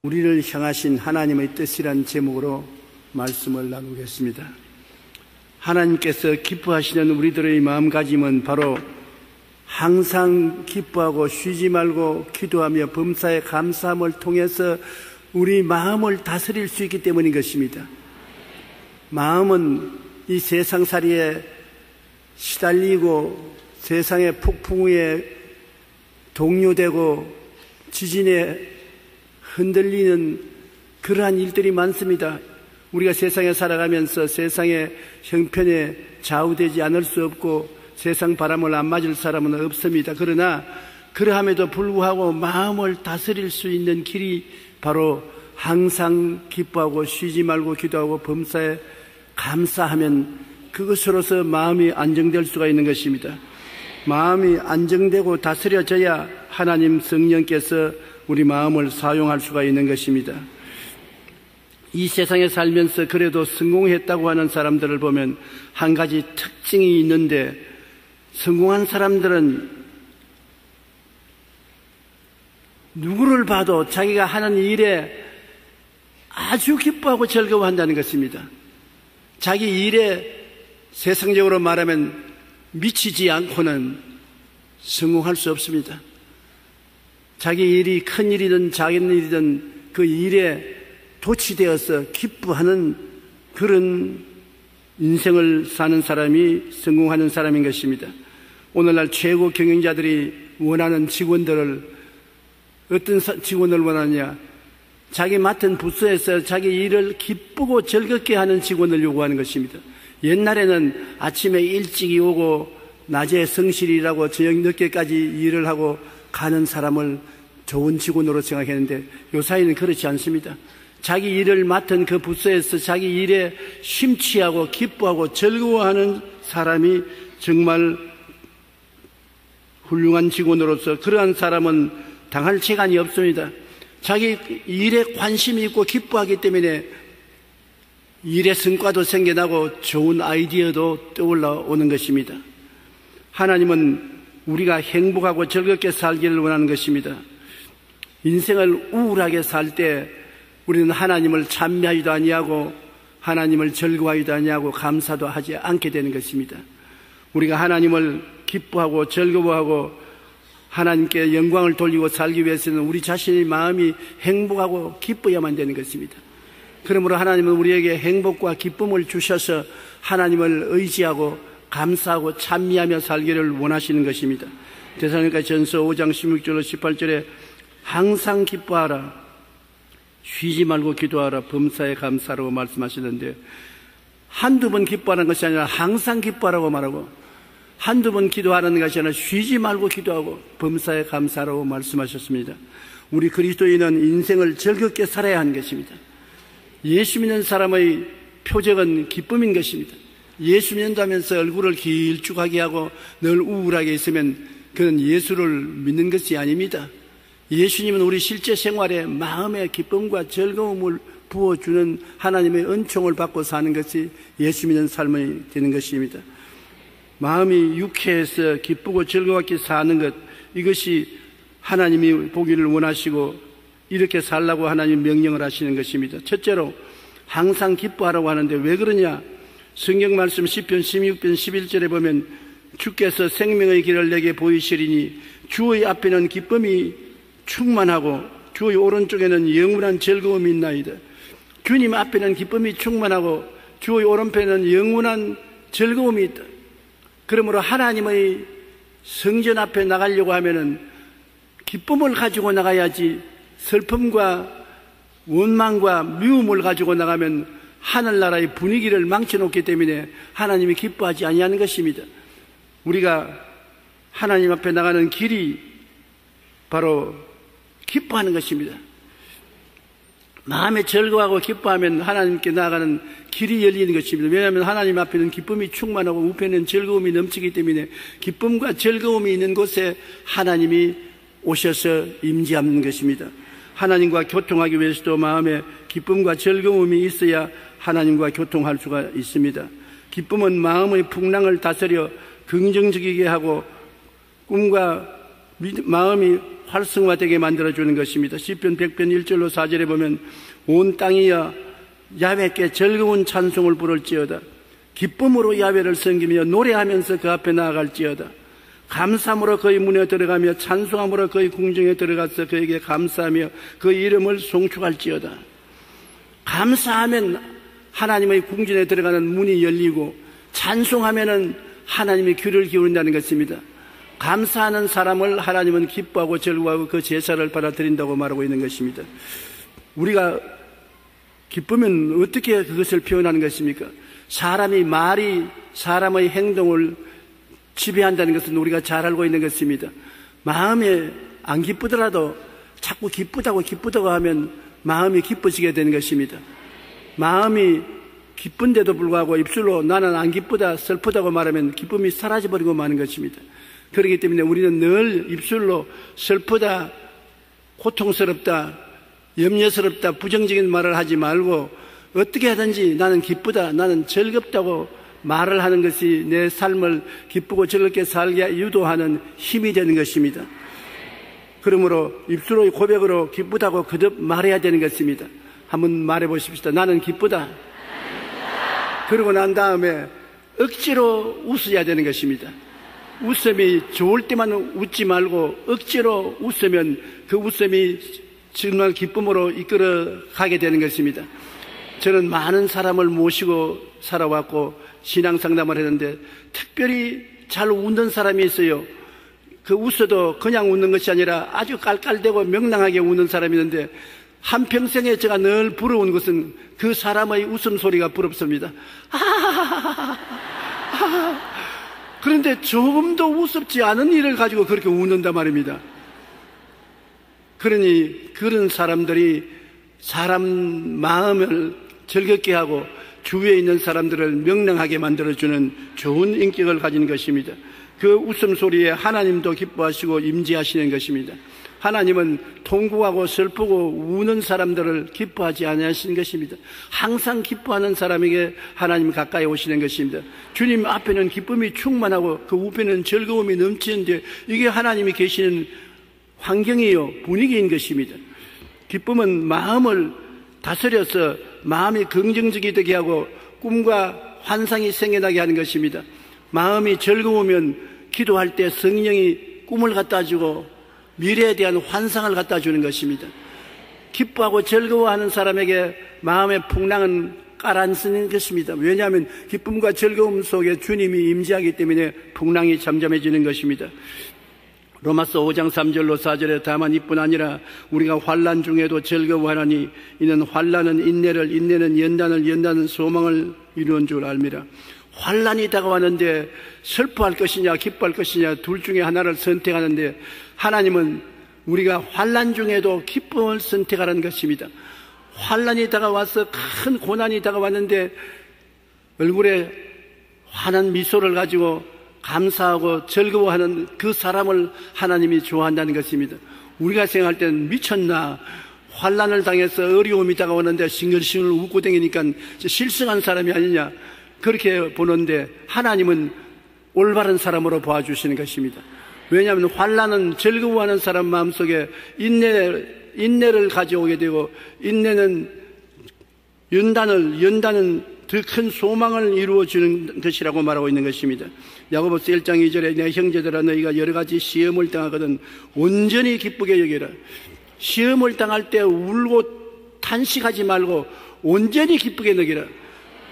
우리를 향하신 하나님의 뜻이란 제목으로 말씀을 나누겠습니다. 하나님께서 기뻐하시는 우리들의 마음가짐은 바로 항상 기뻐하고 쉬지 말고 기도하며 범사에 감사함을 통해서 우리 마음을 다스릴 수 있기 때문인 것입니다. 마음은 이 세상살이에 시달리고 세상의 폭풍우에 동요되고 지진에 흔들리는 그러한 일들이 많습니다. 우리가 세상에 살아가면서 세상의 형편에 좌우되지 않을 수 없고 세상 바람을 안 맞을 사람은 없습니다. 그러나 그러함에도 불구하고 마음을 다스릴 수 있는 길이 바로 항상 기뻐하고 쉬지 말고 기도하고 범사에 감사하면 그것으로서 마음이 안정될 수가 있는 것입니다. 마음이 안정되고 다스려져야 하나님 성령께서 우리 마음을 사용할 수가 있는 것입니다. 이 세상에 살면서 그래도 성공했다고 하는 사람들을 보면 한 가지 특징이 있는데, 성공한 사람들은 누구를 봐도 자기가 하는 일에 아주 기뻐하고 즐거워한다는 것입니다. 자기 일에 세상적으로 말하면 미치지 않고는 성공할 수 없습니다. 자기 일이 큰 일이든 작은 일이든 그 일에 도취되어서 기뻐하는 그런 인생을 사는 사람이 성공하는 사람인 것입니다. 오늘날 최고 경영자들이 원하는 직원들을, 어떤 직원을 원하느냐, 자기 맡은 부서에서 자기 일을 기쁘고 즐겁게 하는 직원을 요구하는 것입니다. 옛날에는 아침에 일찍이 오고 낮에 성실히 일하고 저녁 늦게까지 일을 하고 가는 사람을 좋은 직원으로 생각했는데 요사이는 그렇지 않습니다. 자기 일을 맡은 그 부서에서 자기 일에 심취하고 기뻐하고 즐거워하는 사람이 정말 훌륭한 직원으로서, 그러한 사람은 당할 재간이 없습니다. 자기 일에 관심이 있고 기뻐하기 때문에 일의 성과도 생겨나고 좋은 아이디어도 떠올라오는 것입니다. 하나님은 우리가 행복하고 즐겁게 살기를 원하는 것입니다. 인생을 우울하게 살 때 우리는 하나님을 찬미하지도 아니하고 하나님을 즐거워하지도 아니하고 감사도 하지 않게 되는 것입니다. 우리가 하나님을 기뻐하고 즐거워하고 하나님께 영광을 돌리고 살기 위해서는 우리 자신의 마음이 행복하고 기뻐야만 되는 것입니다. 그러므로 하나님은 우리에게 행복과 기쁨을 주셔서 하나님을 의지하고 감사하고 찬미하며 살기를 원하시는 것입니다. 데살로니가전서 5장 16절로 18절에 항상 기뻐하라, 쉬지 말고 기도하라, 범사에 감사라고 말씀하시는데, 한두 번 기뻐하는 것이 아니라 항상 기뻐하라고 말하고, 한두 번 기도하는 것이 아니라 쉬지 말고 기도하고 범사에 감사라고 말씀하셨습니다. 우리 그리스도인은 인생을 즐겁게 살아야 하는 것입니다. 예수 믿는 사람의 표적은 기쁨인 것입니다. 예수 믿는다면서 얼굴을 길쭉하게 하고 늘 우울하게 있으면 그건 예수를 믿는 것이 아닙니다. 예수님은 우리 실제 생활에 마음의 기쁨과 즐거움을 부어주는 하나님의 은총을 받고 사는 것이 예수 믿는 삶이 되는 것입니다. 마음이 유쾌해서 기쁘고 즐겁게 사는 것, 이것이 하나님이 보기를 원하시고 이렇게 살라고 하나님 명령을 하시는 것입니다. 첫째로 항상 기뻐하라고 하는데 왜 그러냐? 성경 말씀 시편 16편 11절에 보면 주께서 생명의 길을 내게 보이시리니 주의 앞에는 기쁨이 충만하고 주의 오른쪽에는 영원한 즐거움이 있나이다. 주님 앞에는 기쁨이 충만하고 주의 오른편에는 영원한 즐거움이 있다. 그러므로 하나님의 성전 앞에 나가려고 하면은 기쁨을 가지고 나가야지, 슬픔과 원망과 미움을 가지고 나가면 하늘나라의 분위기를 망쳐놓기 때문에 하나님이 기뻐하지 아니하는 것입니다. 우리가 하나님 앞에 나가는 길이 바로 기뻐하는 것입니다. 마음에 즐거워하고 기뻐하면 하나님께 나아가는 길이 열리는 것입니다. 왜냐하면 하나님 앞에는 기쁨이 충만하고 우편에는 즐거움이 넘치기 때문에 기쁨과 즐거움이 있는 곳에 하나님이 오셔서 임재하는 것입니다. 하나님과 교통하기 위해서도 마음에 기쁨과 즐거움이 있어야 하나님과 교통할 수가 있습니다. 기쁨은 마음의 풍랑을 다스려 긍정적이게 하고 꿈과 마음이 활성화되게 만들어주는 것입니다. 시편 100편 1절로 4절에 보면 온 땅이여 야훼께 즐거운 찬송을 부를지어다. 기쁨으로 야훼를 섬기며 노래하면서 그 앞에 나아갈지어다. 감사함으로 그의 문에 들어가며 찬송함으로 그의 궁정에 들어가서 그에게 감사하며 그 이름을 송축할지어다. 감사하면 하나님의 궁전에 들어가는 문이 열리고 찬송하면은 하나님의 귀를 기울인다는 것입니다. 감사하는 사람을 하나님은 기뻐하고 즐거워하고 그 제사를 받아들인다고 말하고 있는 것입니다. 우리가 기쁘면 어떻게 그것을 표현하는 것입니까? 사람이 말이 사람의 행동을 지배한다는 것은 우리가 잘 알고 있는 것입니다. 마음에 안 기쁘더라도 자꾸 기쁘다고 하면 마음이 기뻐지게 되는 것입니다. 마음이 기쁜데도 불구하고 입술로 나는 안 기쁘다, 슬프다고 말하면 기쁨이 사라져버리고 마는 것입니다. 그렇기 때문에 우리는 늘 입술로 슬프다, 고통스럽다, 염려스럽다, 부정적인 말을 하지 말고 어떻게 하든지 나는 기쁘다, 나는 즐겁다고 말을 하는 것이 내 삶을 기쁘고 즐겁게 살게 유도하는 힘이 되는 것입니다. 그러므로 입술의 고백으로 기쁘다고 거듭 말해야 되는 것입니다. 한번 말해 보십시다. 나는 기쁘다. 그러고 난 다음에 억지로 웃어야 되는 것입니다. 웃음이 좋을 때만 웃지 말고 억지로 웃으면 그 웃음이 정말 기쁨으로 이끌어 가게 되는 것입니다. 저는 많은 사람을 모시고 살아왔고 신앙 상담을 했는데 특별히 잘 웃는 사람이 있어요. 그 웃어도 그냥 웃는 것이 아니라 아주 깔깔대고 명랑하게 웃는 사람이 있는데 한평생에 제가 늘 부러운 것은 그 사람의 웃음소리가 부럽습니다. 그런데 조금도 우습지 않은 일을 가지고 그렇게 웃는단 말입니다. 그러니 그런 사람들이 사람 마음을 즐겁게 하고 주위에 있는 사람들을 명랑하게 만들어주는 좋은 인격을 가진 것입니다. 그 웃음소리에 하나님도 기뻐하시고 임재하시는 것입니다. 하나님은 통곡하고 슬프고 우는 사람들을 기뻐하지 아니하시는 것입니다. 항상 기뻐하는 사람에게 하나님 가까이 오시는 것입니다. 주님 앞에는 기쁨이 충만하고 그 우편은 즐거움이 넘치는데 이게 하나님이 계시는 환경이요 분위기인 것입니다. 기쁨은 마음을 다스려서 마음이 긍정적이 되게 하고 꿈과 환상이 생겨나게 하는 것입니다. 마음이 즐거우면 기도할 때 성령이 꿈을 갖다 주고 미래에 대한 환상을 갖다 주는 것입니다. 기뻐하고 즐거워하는 사람에게 마음의 풍랑은 깔아앉는 것입니다. 왜냐하면 기쁨과 즐거움 속에 주님이 임재하기 때문에 풍랑이 잠잠해지는 것입니다. 로마서 5장 3절로 4절에 다만 이뿐 아니라 우리가 환난 중에도 즐거워하나니 이는 환난은 인내를, 인내는 연단을, 연단은 소망을 이루는 줄 알미라. 환난이 다가왔는데 슬퍼할 것이냐 기뻐할 것이냐 둘 중에 하나를 선택하는데 하나님은 우리가 환난 중에도 기쁨을 선택하라는 것입니다. 환난이 다가와서 큰 고난이 다가왔는데 얼굴에 환한 미소를 가지고 감사하고 즐거워하는 그 사람을 하나님이 좋아한다는 것입니다. 우리가 생각할 때는 미쳤나, 환난을 당해서 어려움이 다가오는데 싱글싱글 웃고 다니니까 실성한 사람이 아니냐 그렇게 보는데 하나님은 올바른 사람으로 봐주시는 것입니다. 왜냐하면 환난은 즐거워하는 사람 마음속에 인내를 가져오게 되고 인내는 연단은 더 큰 소망을 이루어주는 것이라고 말하고 있는 것입니다. 야고보서 1장 2절에 내 형제들아 너희가 여러 가지 시험을 당하거든 온전히 기쁘게 여기라. 시험을 당할 때 울고 탄식하지 말고 온전히 기쁘게 여기라.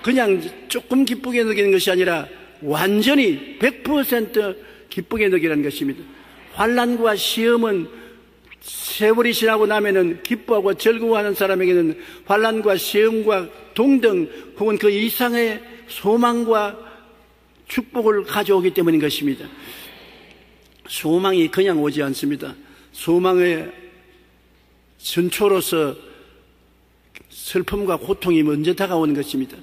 그냥 조금 기쁘게 여기는 것이 아니라 완전히 100% 기쁘게 여기라는 것입니다. 환난과 시험은 세월이 지나고 나면은 기뻐하고 즐거워하는 사람에게는 환난과 시험과 동등 혹은 그 이상의 소망과 축복을 가져오기 때문인 것입니다. 소망이 그냥 오지 않습니다. 소망의 선초로서 슬픔과 고통이 먼저 다가오는 것입니다.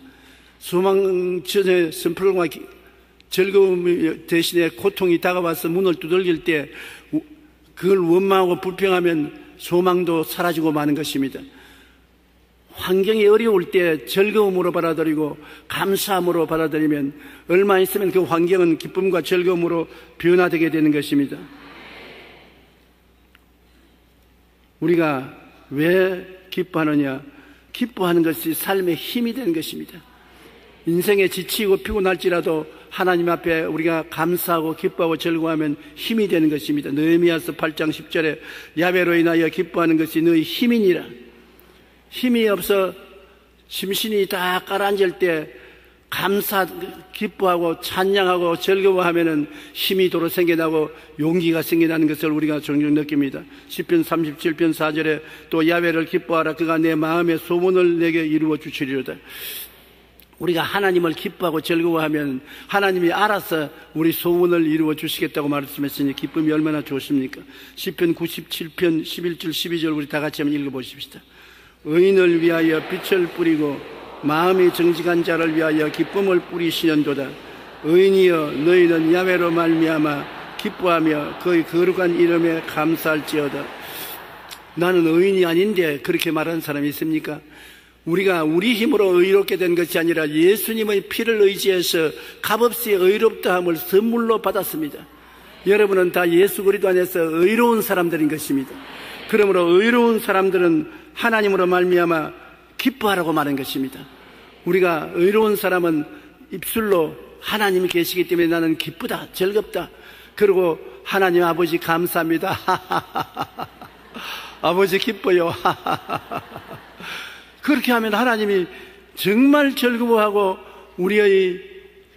소망 전에 슬픔과 즐거움 대신에 고통이 다가와서 문을 두들길 때 그걸 원망하고 불평하면 소망도 사라지고 마는 것입니다. 환경이 어려울 때 즐거움으로 받아들이고 감사함으로 받아들이면 얼마 있으면 그 환경은 기쁨과 즐거움으로 변화되게 되는 것입니다. 우리가 왜 기뻐하느냐? 기뻐하는 것이 삶의 힘이 되는 것입니다. 인생에 지치고 피곤할지라도 하나님 앞에 우리가 감사하고 기뻐하고 즐거워하면 힘이 되는 것입니다. 느헤미야서 8장 10절에 야훼로 인하여 기뻐하는 것이 너희 힘이니라. 힘이 없어 심신이 다 가라앉을 때 기뻐하고 찬양하고 즐거워하면은 힘이 도로 생겨나고 용기가 생겨나는 것을 우리가 종종 느낍니다. 시편 37편 4절에 또 야훼를 기뻐하라. 그가 내 마음의 소원을 내게 이루어 주시리로다. 우리가 하나님을 기뻐하고 즐거워하면 하나님이 알아서 우리 소원을 이루어 주시겠다고 말씀했으니 기쁨이 얼마나 좋습니까? 시편 97편 11절 12절 우리 다 같이 한번 읽어보십시다. 의인을 위하여 빛을 뿌리고 마음이 정직한 자를 위하여 기쁨을 뿌리시는도다. 의인이여 너희는 야훼로 말미암아 기뻐하며 그의 거룩한 이름에 감사할지어다. 나는 의인이 아닌데 그렇게 말하는 사람이 있습니까? 우리가 우리 힘으로 의롭게 된 것이 아니라 예수님의 피를 의지해서 값없이 의롭다함을 선물로 받았습니다. 여러분은 다 예수 그리스도 안에서 의로운 사람들인 것입니다. 그러므로 의로운 사람들은 하나님으로 말미암아 기뻐하라고 말한 것입니다. 우리가 의로운 사람은 입술로 하나님이 계시기 때문에 나는 기쁘다, 즐겁다. 그리고 하나님 아버지 감사합니다. 아버지 기뻐요. 그렇게 하면 하나님이 정말 즐거워하고 우리의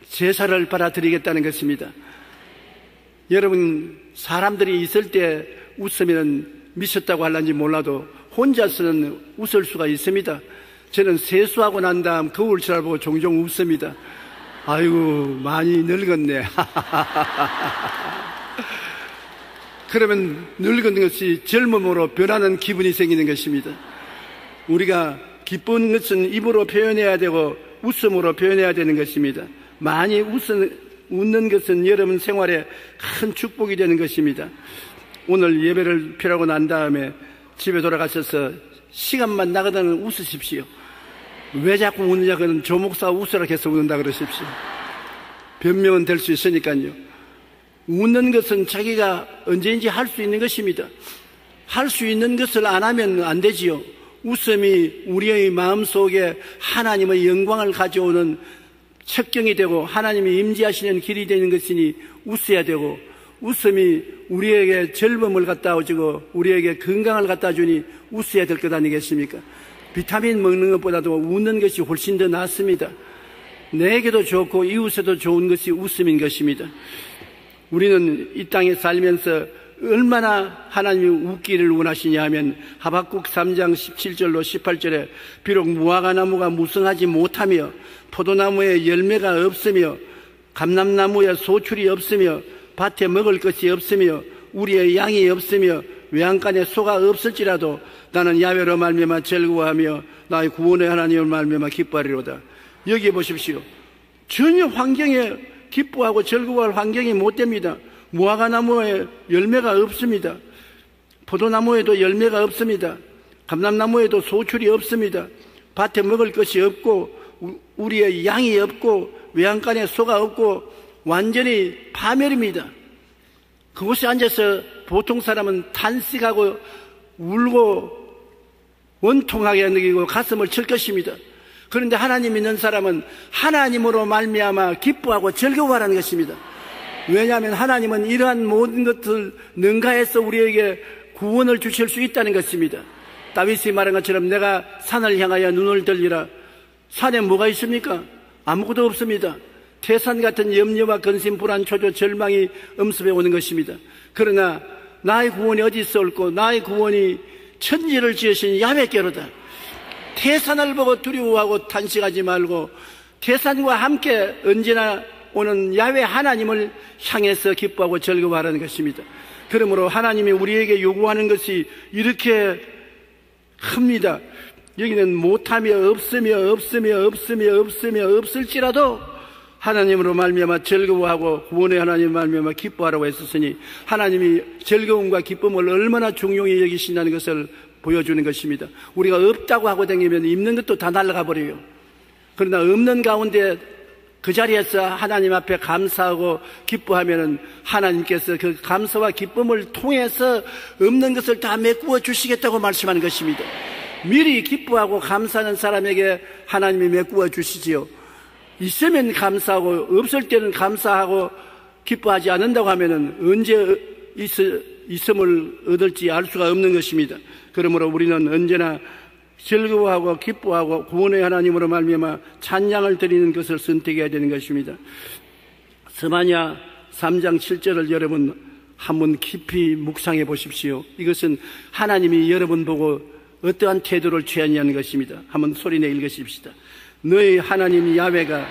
제사를 받아들이겠다는 것입니다. 여러분, 사람들이 있을 때 웃으면 미쳤다고 할는지 몰라도 혼자서는 웃을 수가 있습니다. 저는 세수하고 난 다음 거울을 보고 종종 웃습니다. 아이고, 많이 늙었네. 그러면 늙은 것이 젊음으로 변하는 기분이 생기는 것입니다. 우리가 기쁜 것은 입으로 표현해야 되고 웃음으로 표현해야 되는 것입니다. 많이 웃는 것은 여러분 생활에 큰 축복이 되는 것입니다. 오늘 예배를 피하고 난 다음에 집에 돌아가셔서 시간만 나가다는 웃으십시오. 왜 자꾸 웃느냐? 그는 조목사 웃으라 해서 웃는다 그러십시오. 변명은 될 수 있으니까요. 웃는 것은 자기가 언제인지 할 수 있는 것입니다. 할 수 있는 것을 안 하면 안 되지요. 웃음이 우리의 마음속에 하나님의 영광을 가져오는 척경이 되고 하나님이 임재하시는 길이 되는 것이니 웃어야 되고, 웃음이 우리에게 젊음을 갖다 주고 우리에게 건강을 갖다 주니 웃어야 될 것 아니겠습니까? 비타민 먹는 것보다도 웃는 것이 훨씬 더 낫습니다. 내게도 좋고 이웃에도 좋은 것이 웃음인 것입니다. 우리는 이 땅에 살면서 얼마나 하나님이 웃기를 원하시냐 하면 하박국 3장 17절로 18절에 비록 무화과나무가 무성하지 못하며 포도나무에 열매가 없으며 감람나무에 소출이 없으며 밭에 먹을 것이 없으며 우리의 양이 없으며 외양간에 소가 없을지라도 나는 야훼로 말미암아 즐거워하며 나의 구원의 하나님을 말미암아 기뻐하리로다. 여기 보십시오. 전혀 환경에 기뻐하고 즐거워할 환경이 못 됩니다. 무화과나무에 열매가 없습니다. 포도나무에도 열매가 없습니다. 감람나무에도 소출이 없습니다. 밭에 먹을 것이 없고 우리의 양이 없고 외양간에 소가 없고 완전히 파멸입니다. 그곳에 앉아서 보통 사람은 탄식하고 울고 원통하게 느끼고 가슴을 칠 것입니다. 그런데 하나님 믿는 사람은 하나님으로 말미암아 기뻐하고 즐거워하라는 것입니다. 왜냐하면 하나님은 이러한 모든 것을 능가해서 우리에게 구원을 주실 수 있다는 것입니다. 다윗이 말한 것처럼 내가 산을 향하여 눈을 들리라. 산에 뭐가 있습니까? 아무것도 없습니다. 태산 같은 염려와 근심, 불안, 초조, 절망이 엄습해 오는 것입니다. 그러나 나의 구원이 어디서 올고 나의 구원이 천지를 지으신 야훼께로다. 태산을 보고 두려워하고 탄식하지 말고 태산과 함께 언제나 오는 야훼 하나님을 향해서 기뻐하고 즐거워하라는 것입니다. 그러므로 하나님이 우리에게 요구하는 것이 이렇게 큽니다. 여기는 못하며 없으며 없을지라도 하나님으로 말미암아 즐거워하고 구원의 하나님 말미암아 기뻐하라고 했었으니 하나님이 즐거움과 기쁨을 얼마나 중요히 여기신다는 것을 보여주는 것입니다. 우리가 없다고 하고 다니면 있는 것도 다 날아가 버려요. 그러나 없는 가운데 그 자리에서 하나님 앞에 감사하고 기뻐하면은 하나님께서 그 감사와 기쁨을 통해서 없는 것을 다 메꾸어 주시겠다고 말씀하는 것입니다. 미리 기뻐하고 감사하는 사람에게 하나님이 메꾸어 주시지요. 있으면 감사하고 없을 때는 감사하고 기뻐하지 않는다고 하면은 언제 있음을 얻을지 알 수가 없는 것입니다. 그러므로 우리는 언제나 즐거워하고 기뻐하고 구원의 하나님으로 말미암아 찬양을 드리는 것을 선택해야 되는 것입니다. 스마냐 3장 7절을 여러분 한번 깊이 묵상해 보십시오. 이것은 하나님이 여러분 보고 어떠한 태도를 취하냐는 것입니다. 한번 소리내 읽으십시다. 너희 하나님 야훼가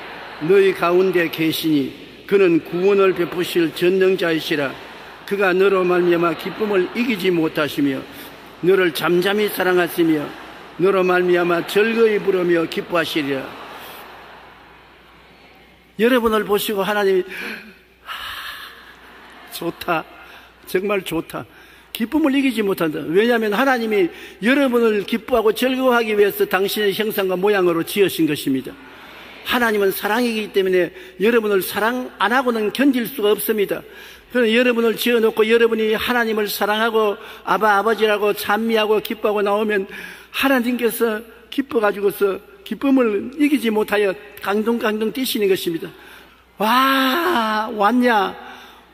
너희 가운데 계시니 그는 구원을 베푸실 전능자이시라. 그가 너로 말미암아 기쁨을 이기지 못하시며 너를 잠잠히 사랑하시며 너로 말미암아 즐거이 부르며 기뻐하시리라. 여러분을 보시고 하나님이 좋다, 정말 좋다, 기쁨을 이기지 못한다. 왜냐하면 하나님이 여러분을 기뻐하고 즐거워하기 위해서 당신의 형상과 모양으로 지으신 것입니다. 하나님은 사랑이기 때문에 여러분을 사랑 안 하고는 견딜 수가 없습니다. 그래서 여러분을 지어놓고 여러분이 하나님을 사랑하고 아버지라고 찬미하고 기뻐하고 나오면 하나님께서 기뻐가지고서 기쁨을 이기지 못하여 강동강동 뛰시는 것입니다. 와, 왔냐?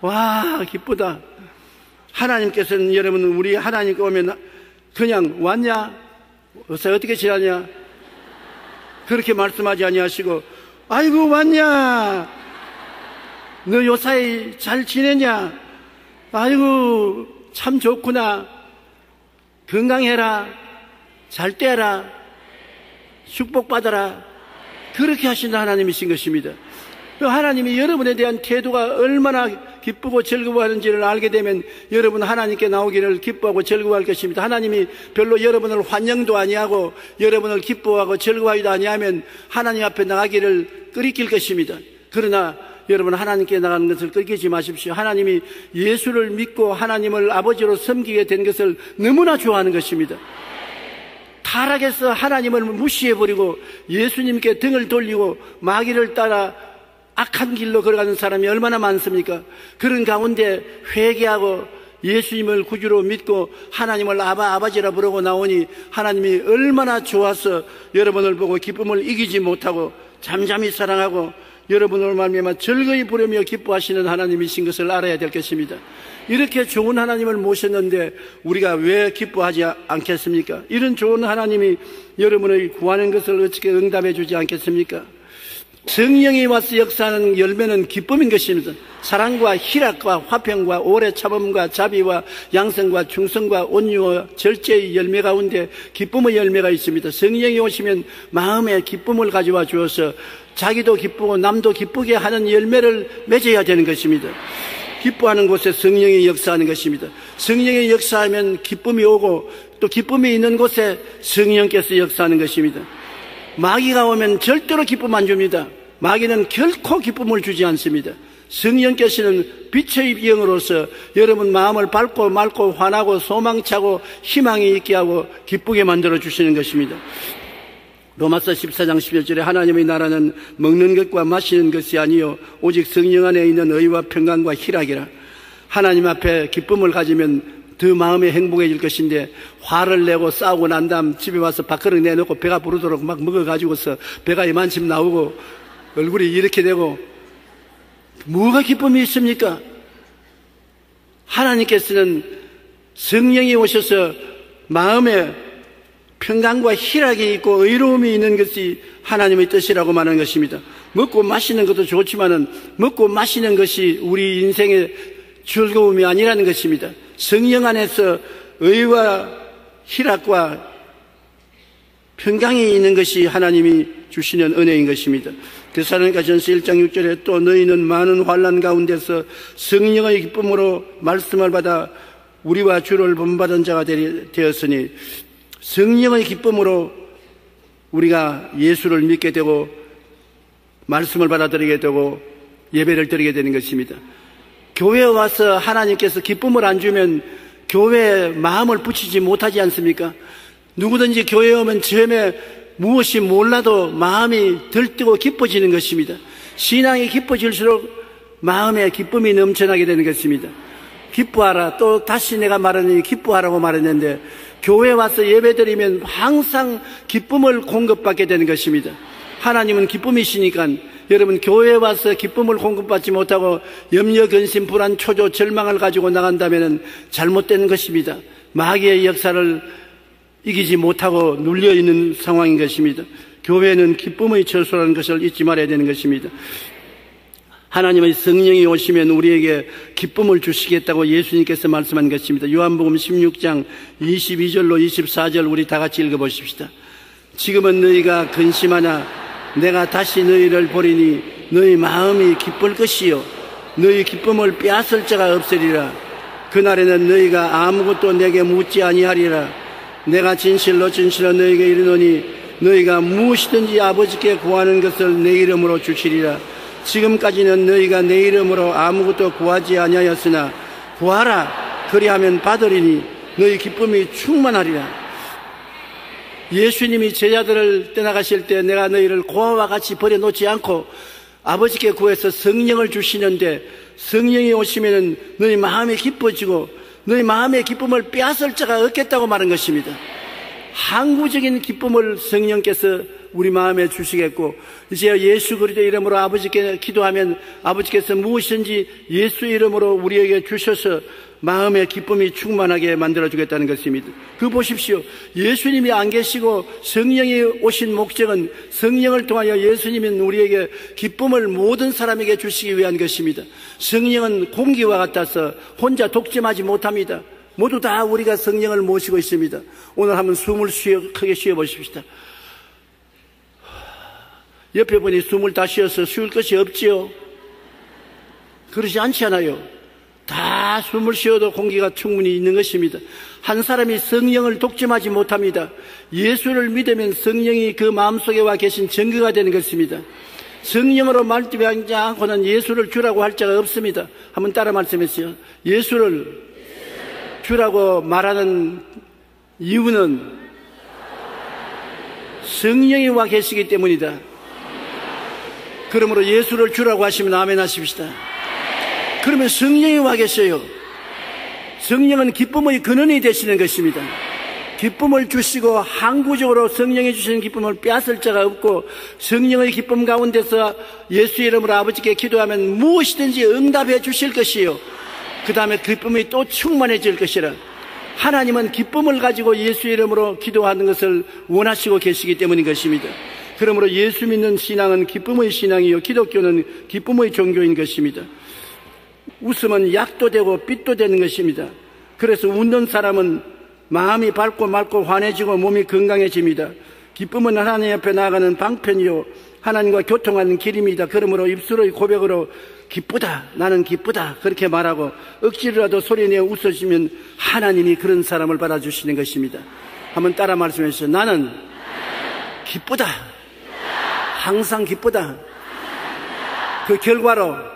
와, 기쁘다. 하나님께서는 여러분, 우리 하나님께 오면 그냥 왔냐? 어서 어떻게 지내냐? 그렇게 말씀하지 아니하시고, 아이고, 왔냐? 너 요사이 잘 지내냐? 아이고, 참 좋구나. 건강해라. 잘 떼라. 축복받아라. 그렇게 하시는 하나님이신 것입니다. 하나님이 여러분에 대한 태도가 얼마나 기쁘고 즐거워하는지를 알게 되면 여러분 하나님께 나오기를 기뻐하고 즐거워할 것입니다. 하나님이 별로 여러분을 환영도 아니하고 여러분을 기뻐하고 즐거워하지도 아니하면 하나님 앞에 나가기를 끄리낄 것입니다. 그러나 여러분 하나님께 나가는 것을 끄리끼지 마십시오. 하나님이 예수를 믿고 하나님을 아버지로 섬기게 된 것을 너무나 좋아하는 것입니다. 타락해서 하나님을 무시해버리고 예수님께 등을 돌리고 마귀를 따라 악한 길로 걸어가는 사람이 얼마나 많습니까? 그런 가운데 회개하고 예수님을 구주로 믿고 하나님을 아버지라 부르고 나오니 하나님이 얼마나 좋아서 여러분을 보고 기쁨을 이기지 못하고 잠잠히 사랑하고 여러분을 말미암아 즐거이 부르며 기뻐하시는 하나님이신 것을 알아야 될 것입니다. 이렇게 좋은 하나님을 모셨는데 우리가 왜 기뻐하지 않겠습니까? 이런 좋은 하나님이 여러분을 구하는 것을 어떻게 응답해 주지 않겠습니까? 성령이 와서 역사하는 열매는 기쁨인 것입니다. 사랑과 희락과 화평과 오래 참음과 자비와 양성과 충성과 온유와 절제의 열매 가운데 기쁨의 열매가 있습니다. 성령이 오시면 마음에 기쁨을 가져와 주어서 자기도 기쁘고 남도 기쁘게 하는 열매를 맺어야 되는 것입니다. 기뻐하는 곳에 성령이 역사하는 것입니다. 성령이 역사하면 기쁨이 오고 또 기쁨이 있는 곳에 성령께서 역사하는 것입니다. 마귀가 오면 절대로 기쁨 안 줍니다. 마귀는 결코 기쁨을 주지 않습니다. 성령께서는 빛의 영으로서 여러분 마음을 밝고 맑고 환하고 소망차고 희망이 있게 하고 기쁘게 만들어 주시는 것입니다. 로마서 14장 11절에 하나님의 나라는 먹는 것과 마시는 것이 아니요 오직 성령 안에 있는 의와 평강과 희락이라. 하나님 앞에 기쁨을 가지면 더 마음이 행복해질 것인데 화를 내고 싸우고 난 다음 집에 와서 밥그릇 내놓고 배가 부르도록 막 먹어가지고서 배가 이만큼 나오고 얼굴이 이렇게 되고 뭐가 기쁨이 있습니까? 하나님께서는 성령이 오셔서 마음에 평강과 희락이 있고 의로움이 있는 것이 하나님의 뜻이라고 말하는 것입니다. 먹고 마시는 것도 좋지만은 먹고 마시는 것이 우리 인생의 즐거움이 아니라는 것입니다. 성령 안에서 의와 희락과 평강이 있는 것이 하나님이 주시는 은혜인 것입니다. 데살로니가전서 1장 6절에 또 너희는 많은 환난 가운데서 성령의 기쁨으로 말씀을 받아 우리와 주를 본받은 자가 되었으니 성령의 기쁨으로 우리가 예수를 믿게 되고 말씀을 받아들이게 되고 예배를 드리게 되는 것입니다. 교회에 와서 하나님께서 기쁨을 안 주면 교회에 마음을 붙이지 못하지 않습니까? 누구든지 교회에 오면 처음에 무엇이 몰라도 마음이 들뜨고 기뻐지는 것입니다. 신앙이 깊어질수록 마음에 기쁨이 넘쳐나게 되는 것입니다. 기뻐하라. 또 다시 내가 말하니 기뻐하라고 말했는데, 교회 와서 예배드리면 항상 기쁨을 공급받게 되는 것입니다. 하나님은 기쁨이시니까 여러분, 교회에 와서 기쁨을 공급받지 못하고 염려, 근심, 불안, 초조, 절망을 가지고 나간다면 잘못된 것입니다. 마귀의 역사를 이기지 못하고 눌려있는 상황인 것입니다. 교회는 기쁨의 처소라는 것을 잊지 말아야 되는 것입니다. 하나님의 성령이 오시면 우리에게 기쁨을 주시겠다고 예수님께서 말씀한 것입니다. 요한복음 16장 22절로 24절 우리 다 같이 읽어보십시다. 지금은 너희가 근심하나 내가 다시 너희를 보리니 너희 마음이 기쁠 것이요 너희 기쁨을 빼앗을 자가 없으리라. 그날에는 너희가 아무것도 내게 묻지 아니하리라. 내가 진실로 너희에게 이르노니 너희가 무엇이든지 아버지께 구하는 것을 내 이름으로 주시리라. 지금까지는 너희가 내 이름으로 아무것도 구하지 아니하였으나 구하라. 그리하면 받으리니 너희 기쁨이 충만하리라. 예수님이 제자들을 떠나가실 때 내가 너희를 고아와 같이 버려놓지 않고 아버지께 구해서 성령을 주시는데, 성령이 오시면 너희 마음이 기뻐지고 너희 마음의 기쁨을 빼앗을 자가 없겠다고 말한 것입니다. 항구적인 기쁨을 성령께서 우리 마음에 주시겠고, 이제 예수 그리스도 이름으로 아버지께 기도하면 아버지께서 무엇인지 예수 이름으로 우리에게 주셔서 마음의 기쁨이 충만하게 만들어주겠다는 것입니다. 그 보십시오. 예수님이 안 계시고 성령이 오신 목적은 성령을 통하여 예수님은 우리에게 기쁨을 모든 사람에게 주시기 위한 것입니다. 성령은 공기와 같아서 혼자 독점하지 못합니다. 모두 다 우리가 성령을 모시고 있습니다. 오늘 한번 숨을 크게 쉬어보십시다. 옆에 분이 숨을 다 쉬어서 쉴 것이 없지요? 그러지 않잖아요. 다 숨을 쉬어도 공기가 충분히 있는 것입니다. 한 사람이 성령을 독점하지 못합니다. 예수를 믿으면 성령이 그 마음속에 와 계신 증거가 되는 것입니다. 성령으로 말하지 않고는 예수를 주라고 할 자가 없습니다. 한번 따라 말씀했어요. 예수를 주라고 말하는 이유는 성령이 와 계시기 때문이다. 그러므로 예수를 주라고 하시면 아멘 하십시다. 그러면 성령이 와 계셔요. 성령은 기쁨의 근원이 되시는 것입니다. 기쁨을 주시고 항구적으로 성령이 주시는 기쁨을 빼앗을 자가 없고, 성령의 기쁨 가운데서 예수 이름으로 아버지께 기도하면 무엇이든지 응답해 주실 것이요, 그 다음에 기쁨이 또 충만해질 것이라. 하나님은 기쁨을 가지고 예수 이름으로 기도하는 것을 원하시고 계시기 때문인 것입니다. 그러므로 예수 믿는 신앙은 기쁨의 신앙이요, 기독교는 기쁨의 종교인 것입니다. 웃음은 약도 되고 빛도 되는 것입니다. 그래서 웃는 사람은 마음이 밝고 맑고 환해지고 몸이 건강해집니다. 기쁨은 하나님 앞에 나아가는 방편이요 하나님과 교통하는 길입니다. 그러므로 입술의 고백으로 기쁘다, 나는 기쁘다 그렇게 말하고 억지로라도 소리내어 웃어주면 하나님이 그런 사람을 받아주시는 것입니다. 한번 따라 말씀해 주세요. 나는 기쁘다, 항상 기쁘다. 그 결과로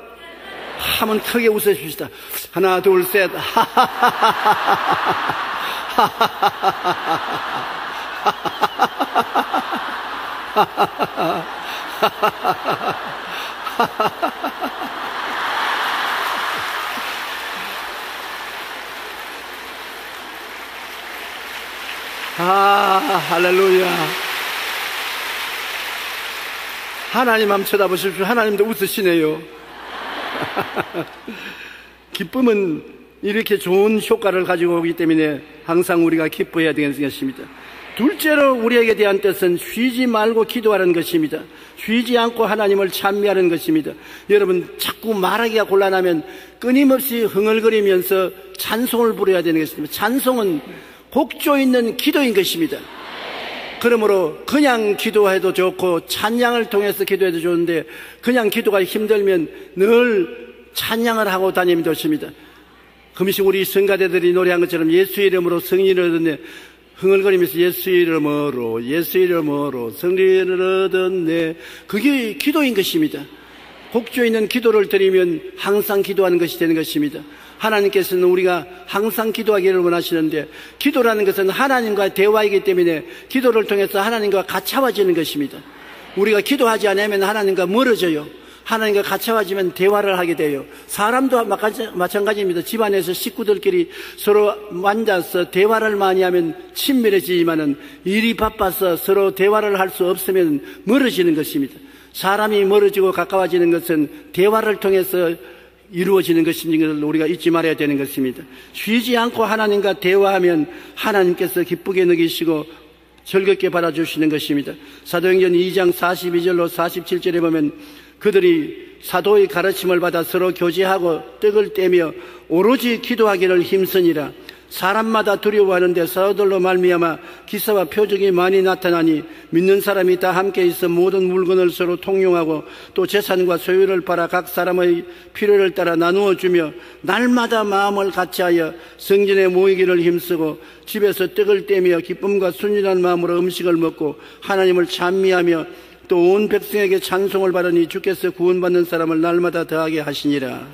한번 크게 웃어줍시다. 하나 둘 셋. 할렐루야. 하나님 한번 쳐다보십시오. 하나님도 웃으시네요. 기쁨은 이렇게 좋은 효과를 가지고 오기 때문에 항상 우리가 기뻐해야 되는 것입니다. 둘째로 우리에게 대한 뜻은 쉬지 말고 기도하는 것입니다. 쉬지 않고 하나님을 찬미하는 것입니다. 여러분, 자꾸 말하기가 곤란하면 끊임없이 흥얼거리면서 찬송을 부려야 되는 것입니다. 찬송은 곡조 있는 기도인 것입니다. 그러므로 그냥 기도해도 좋고 찬양을 통해서 기도해도 좋은데, 그냥 기도가 힘들면 늘 찬양을 하고 다니면 좋습니다. 금시 우리 성가대들이 노래한 것처럼 예수 이름으로 승리를 얻었네, 흥얼거리면서 예수 이름으로 승리를 얻었네, 그게 기도인 것입니다. 곡조 있는 기도를 드리면 항상 기도하는 것이 되는 것입니다. 하나님께서는 우리가 항상 기도하기를 원하시는데, 기도라는 것은 하나님과 대화이기 때문에 기도를 통해서 하나님과 가까워지는 것입니다. 우리가 기도하지 않으면 하나님과 멀어져요. 하나님과 가까워지면 대화를 하게 돼요. 사람도 마찬가지입니다. 집안에서 식구들끼리 서로 앉아서 대화를 많이 하면 친밀해지지만은 일이 바빠서 서로 대화를 할 수 없으면 멀어지는 것입니다. 사람이 멀어지고 가까워지는 것은 대화를 통해서 이루어지는 것인 것을 우리가 잊지 말아야 되는 것입니다. 쉬지 않고 하나님과 대화하면 하나님께서 기쁘게 느끼시고 즐겁게 받아주시는 것입니다. 사도행전 2장 42절로 47절에 보면 그들이 사도의 가르침을 받아 서로 교제하고 떡을 떼며 오로지 기도하기를 힘쓰니라. 사람마다 두려워하는데 사도들로 말미암아 기사와 표적이 많이 나타나니 믿는 사람이 다 함께 있어 모든 물건을 서로 통용하고 또 재산과 소유를 팔아 각 사람의 필요를 따라 나누어 주며 날마다 마음을 같이하여 성전에 모이기를 힘쓰고 집에서 떡을 떼며 기쁨과 순진한 마음으로 음식을 먹고 하나님을 찬미하며 또 온 백성에게 찬송을 받으니 주께서 구원받는 사람을 날마다 더하게 하시니라.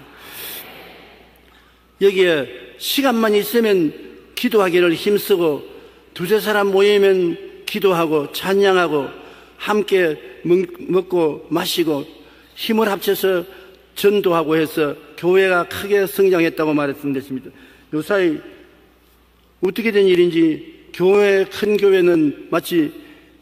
여기에 시간만 있으면 기도하기를 힘쓰고 두세 사람 모이면 기도하고 찬양하고 함께 먹고 마시고 힘을 합쳐서 전도하고 해서 교회가 크게 성장했다고 말씀드렸습니다. 요사이 어떻게 된 일인지 큰 교회는 마치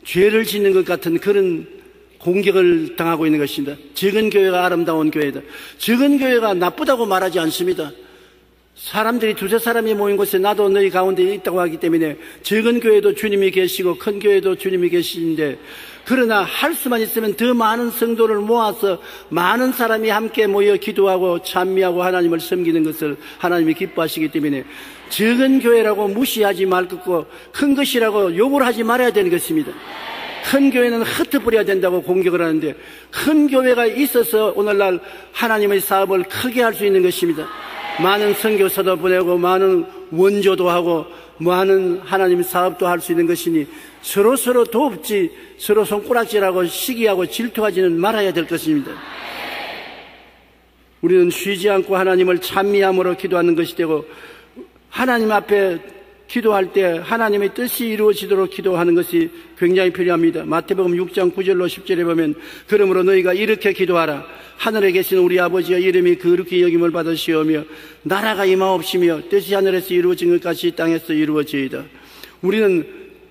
죄를 짓는 것 같은 그런 공격을 당하고 있는 것입니다. 적은 교회가 아름다운 교회다. 적은 교회가 나쁘다고 말하지 않습니다. 사람들이 두세 사람이 모인 곳에 나도 너희 가운데 있다고 하기 때문에 적은 교회도 주님이 계시고 큰 교회도 주님이 계시는데, 그러나 할 수만 있으면 더 많은 성도를 모아서 많은 사람이 함께 모여 기도하고 찬미하고 하나님을 섬기는 것을 하나님이 기뻐하시기 때문에 적은 교회라고 무시하지 말 것고 큰 것이라고 욕을 하지 말아야 되는 것입니다. 큰 교회는 흩어버려야 된다고 공격을 하는데 큰 교회가 있어서 오늘날 하나님의 사업을 크게 할 수 있는 것입니다. 많은 선교사도 보내고 많은 원조도 하고 많은 하나님 사업도 할 수 있는 것이니 서로 돕지 서로 손가락질하고 시기하고 질투하지는 말아야 될 것입니다. 우리는 쉬지 않고 하나님을 찬미함으로 기도하는 것이 되고 하나님 앞에 기도할 때 하나님의 뜻이 이루어지도록 기도하는 것이 굉장히 필요합니다. 마태복음 6장 9절로 10절에 보면 그러므로 너희가 이렇게 기도하라. 하늘에 계신 우리 아버지의 이름이 거룩히 여김을 받으시오며 나라가 임하옵시며 뜻이 하늘에서 이루어진 것 같이 땅에서 이루어지이다.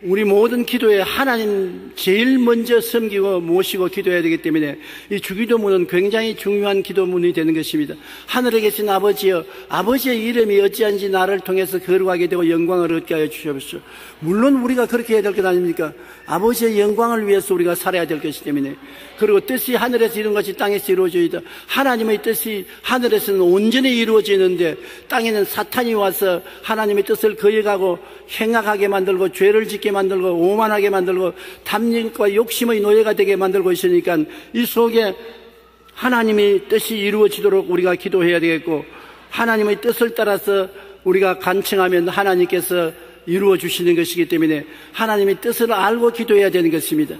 우리 모든 기도에 하나님 제일 먼저 섬기고 모시고 기도해야 되기 때문에 이 주기도문은 굉장히 중요한 기도문이 되는 것입니다. 하늘에 계신 아버지여, 아버지의 이름이 어찌한지 나를 통해서 거룩하게 되고 영광을 얻게 하여 주시옵소서. 물론 우리가 그렇게 해야 될 것 아닙니까? 아버지의 영광을 위해서 우리가 살아야 될 것이기 때문에. 그리고 뜻이 하늘에서 이룬 것이 땅에서 이루어져이다. 하나님의 뜻이 하늘에서는 온전히 이루어지는데 땅에는 사탄이 와서 하나님의 뜻을 거역하고 행악하게 만들고 죄를 짓게 만들고 오만하게 만들고 탐욕과 욕심의 노예가 되게 만들고 있으니까 이 속에 하나님의 뜻이 이루어지도록 우리가 기도해야 되겠고, 하나님의 뜻을 따라서 우리가 간청하면 하나님께서 이루어 주시는 것이기 때문에 하나님의 뜻을 알고 기도해야 되는 것입니다.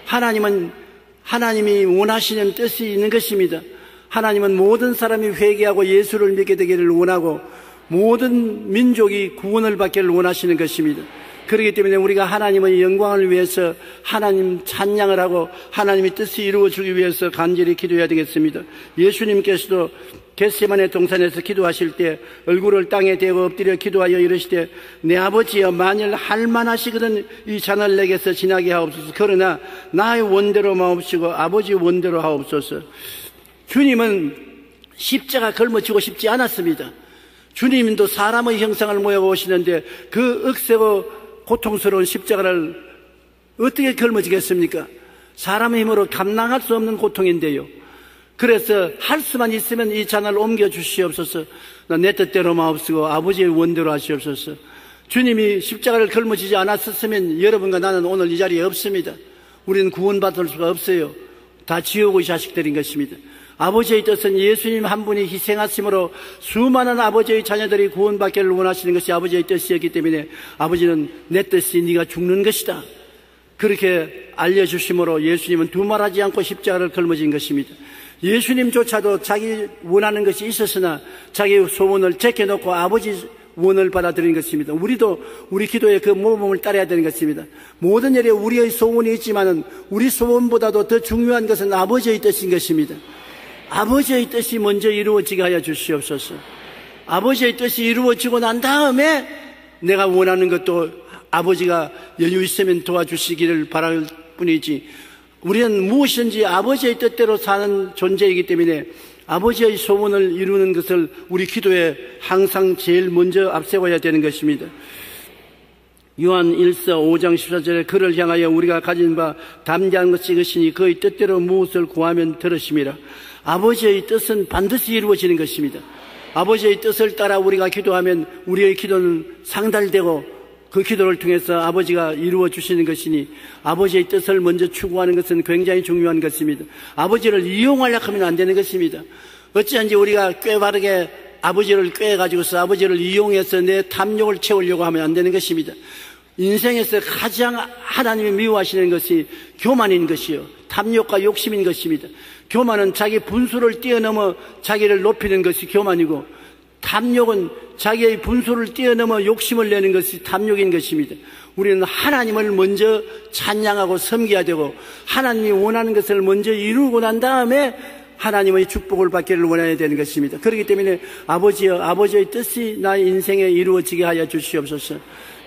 하나님이 원하시는 뜻이 있는 것입니다. 하나님은 모든 사람이 회개하고 예수를 믿게 되기를 원하고 모든 민족이 구원을 받기를 원하시는 것입니다. 그렇기 때문에 우리가 하나님의 영광을 위해서 하나님 찬양을 하고 하나님의 뜻이 이루어지기 위해서 간절히 기도해야 되겠습니다. 예수님께서도 겟세마네 동산에서 기도하실 때 얼굴을 땅에 대고 엎드려 기도하여 이르시되 내 아버지여, 만일 할만하시거든 이 잔을 내게서 지나게 하옵소서. 그러나 나의 원대로 마옵시고 아버지 원대로 하옵소서. 주님은 십자가 걸머지고 싶지 않았습니다. 주님도 사람의 형상을 모여 오시는데 그 억세고 고통스러운 십자가를 어떻게 걸머지겠습니까? 사람의 힘으로 감당할 수 없는 고통인데요. 그래서 할 수만 있으면 이 잔을 옮겨 주시옵소서. 내 뜻대로 마옵시고 아버지의 원대로 하시옵소서. 주님이 십자가를 걸머지지 않았었으면 여러분과 나는 오늘 이 자리에 없습니다. 우리는 구원받을 수가 없어요. 다 지옥의 자식들인 것입니다. 아버지의 뜻은 예수님 한 분이 희생하심으로 수많은 아버지의 자녀들이 구원받기를 원하시는 것이 아버지의 뜻이었기 때문에 아버지는 내 뜻이 네가 죽는 것이다, 그렇게 알려주심으로 예수님은 두말하지 않고 십자가를 걸머진 것입니다. 예수님조차도 자기 원하는 것이 있었으나 자기 소원을 제껴놓고 아버지 원을 받아들이는 것입니다. 우리도 우리 기도에 그 모범을 따라야 되는 것입니다. 모든 일에 우리의 소원이 있지만은 우리 소원보다도 더 중요한 것은 아버지의 뜻인 것입니다. 아버지의 뜻이 먼저 이루어지게 하여 주시옵소서. 아버지의 뜻이 이루어지고 난 다음에 내가 원하는 것도 아버지가 여유 있으면 도와주시기를 바랄 뿐이지, 우리는 무엇이든지 아버지의 뜻대로 사는 존재이기 때문에 아버지의 소원을 이루는 것을 우리 기도에 항상 제일 먼저 앞세워야 되는 것입니다. 요한 1서 5장 14절에 그를 향하여 우리가 가진 바 담대한 것이 이것이니 그의 뜻대로 무엇을 구하면 들으심이라. 아버지의 뜻은 반드시 이루어지는 것입니다. 아버지의 뜻을 따라 우리가 기도하면 우리의 기도는 상달되고 그 기도를 통해서 아버지가 이루어 주시는 것이니, 아버지의 뜻을 먼저 추구하는 것은 굉장히 중요한 것입니다. 아버지를 이용하려고 하면 안 되는 것입니다. 어찌한지 우리가 꽤 바르게 아버지를 꾀가지고서 아버지를 이용해서 내 탐욕을 채우려고 하면 안 되는 것입니다. 인생에서 가장 하나님이 미워하시는 것이 교만인 것이요, 탐욕과 욕심인 것입니다. 교만은 자기 분수를 뛰어넘어 자기를 높이는 것이 교만이고, 탐욕은 자기의 분수를 뛰어넘어 욕심을 내는 것이 탐욕인 것입니다. 우리는 하나님을 먼저 찬양하고 섬겨야 되고, 하나님이 원하는 것을 먼저 이루고 난 다음에 하나님의 축복을 받기를 원해야 되는 것입니다. 그렇기 때문에 아버지여, 아버지의 뜻이 나의 인생에 이루어지게 하여 주시옵소서.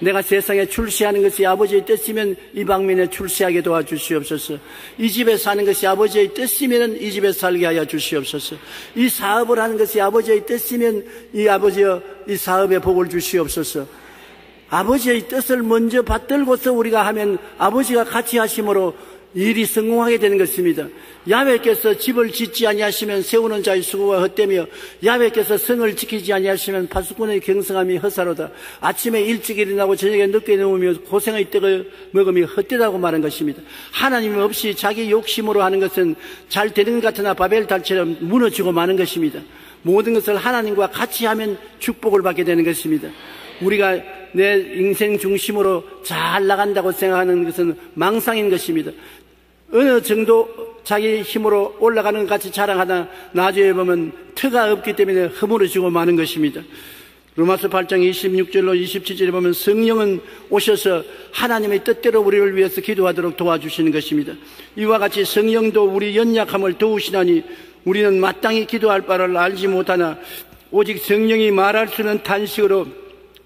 내가 세상에 출세하는 것이 아버지의 뜻이면 이 방면에 출세하게 도와주시옵소서. 이 집에 사는 것이 아버지의 뜻이면 이 집에 살게 하여 주시옵소서. 이 사업을 하는 것이 아버지의 뜻이면 이 아버지여, 이 사업에 복을 주시옵소서. 아버지의 뜻을 먼저 받들고서 우리가 하면 아버지가 같이 하심으로 일이 성공하게 되는 것입니다. 야훼께서 집을 짓지 아니하시면 세우는 자의 수고가 헛되며, 야훼께서 성을 지키지 아니하시면 파수꾼의 경성함이 헛사로다. 아침에 일찍 일어나고 저녁에 늦게 누우며 고생의 떡을 먹으며 헛되다고 말한 것입니다. 하나님 없이 자기 욕심으로 하는 것은 잘 되는 것 같으나 바벨탑처럼 무너지고 마는 것입니다. 모든 것을 하나님과 같이 하면 축복을 받게 되는 것입니다. 우리가 내 인생 중심으로 잘 나간다고 생각하는 것은 망상인 것입니다. 어느 정도 자기 힘으로 올라가는 것 같이 자랑하다 나중에 보면 터가 없기 때문에 허물어지고 마는 것입니다. 로마서 8장 26절로 27절에 보면 성령은 오셔서 하나님의 뜻대로 우리를 위해서 기도하도록 도와주시는 것입니다. 이와 같이 성령도 우리 연약함을 도우시나니 우리는 마땅히 기도할 바를 알지 못하나 오직 성령이 말할 수 있는 탄식으로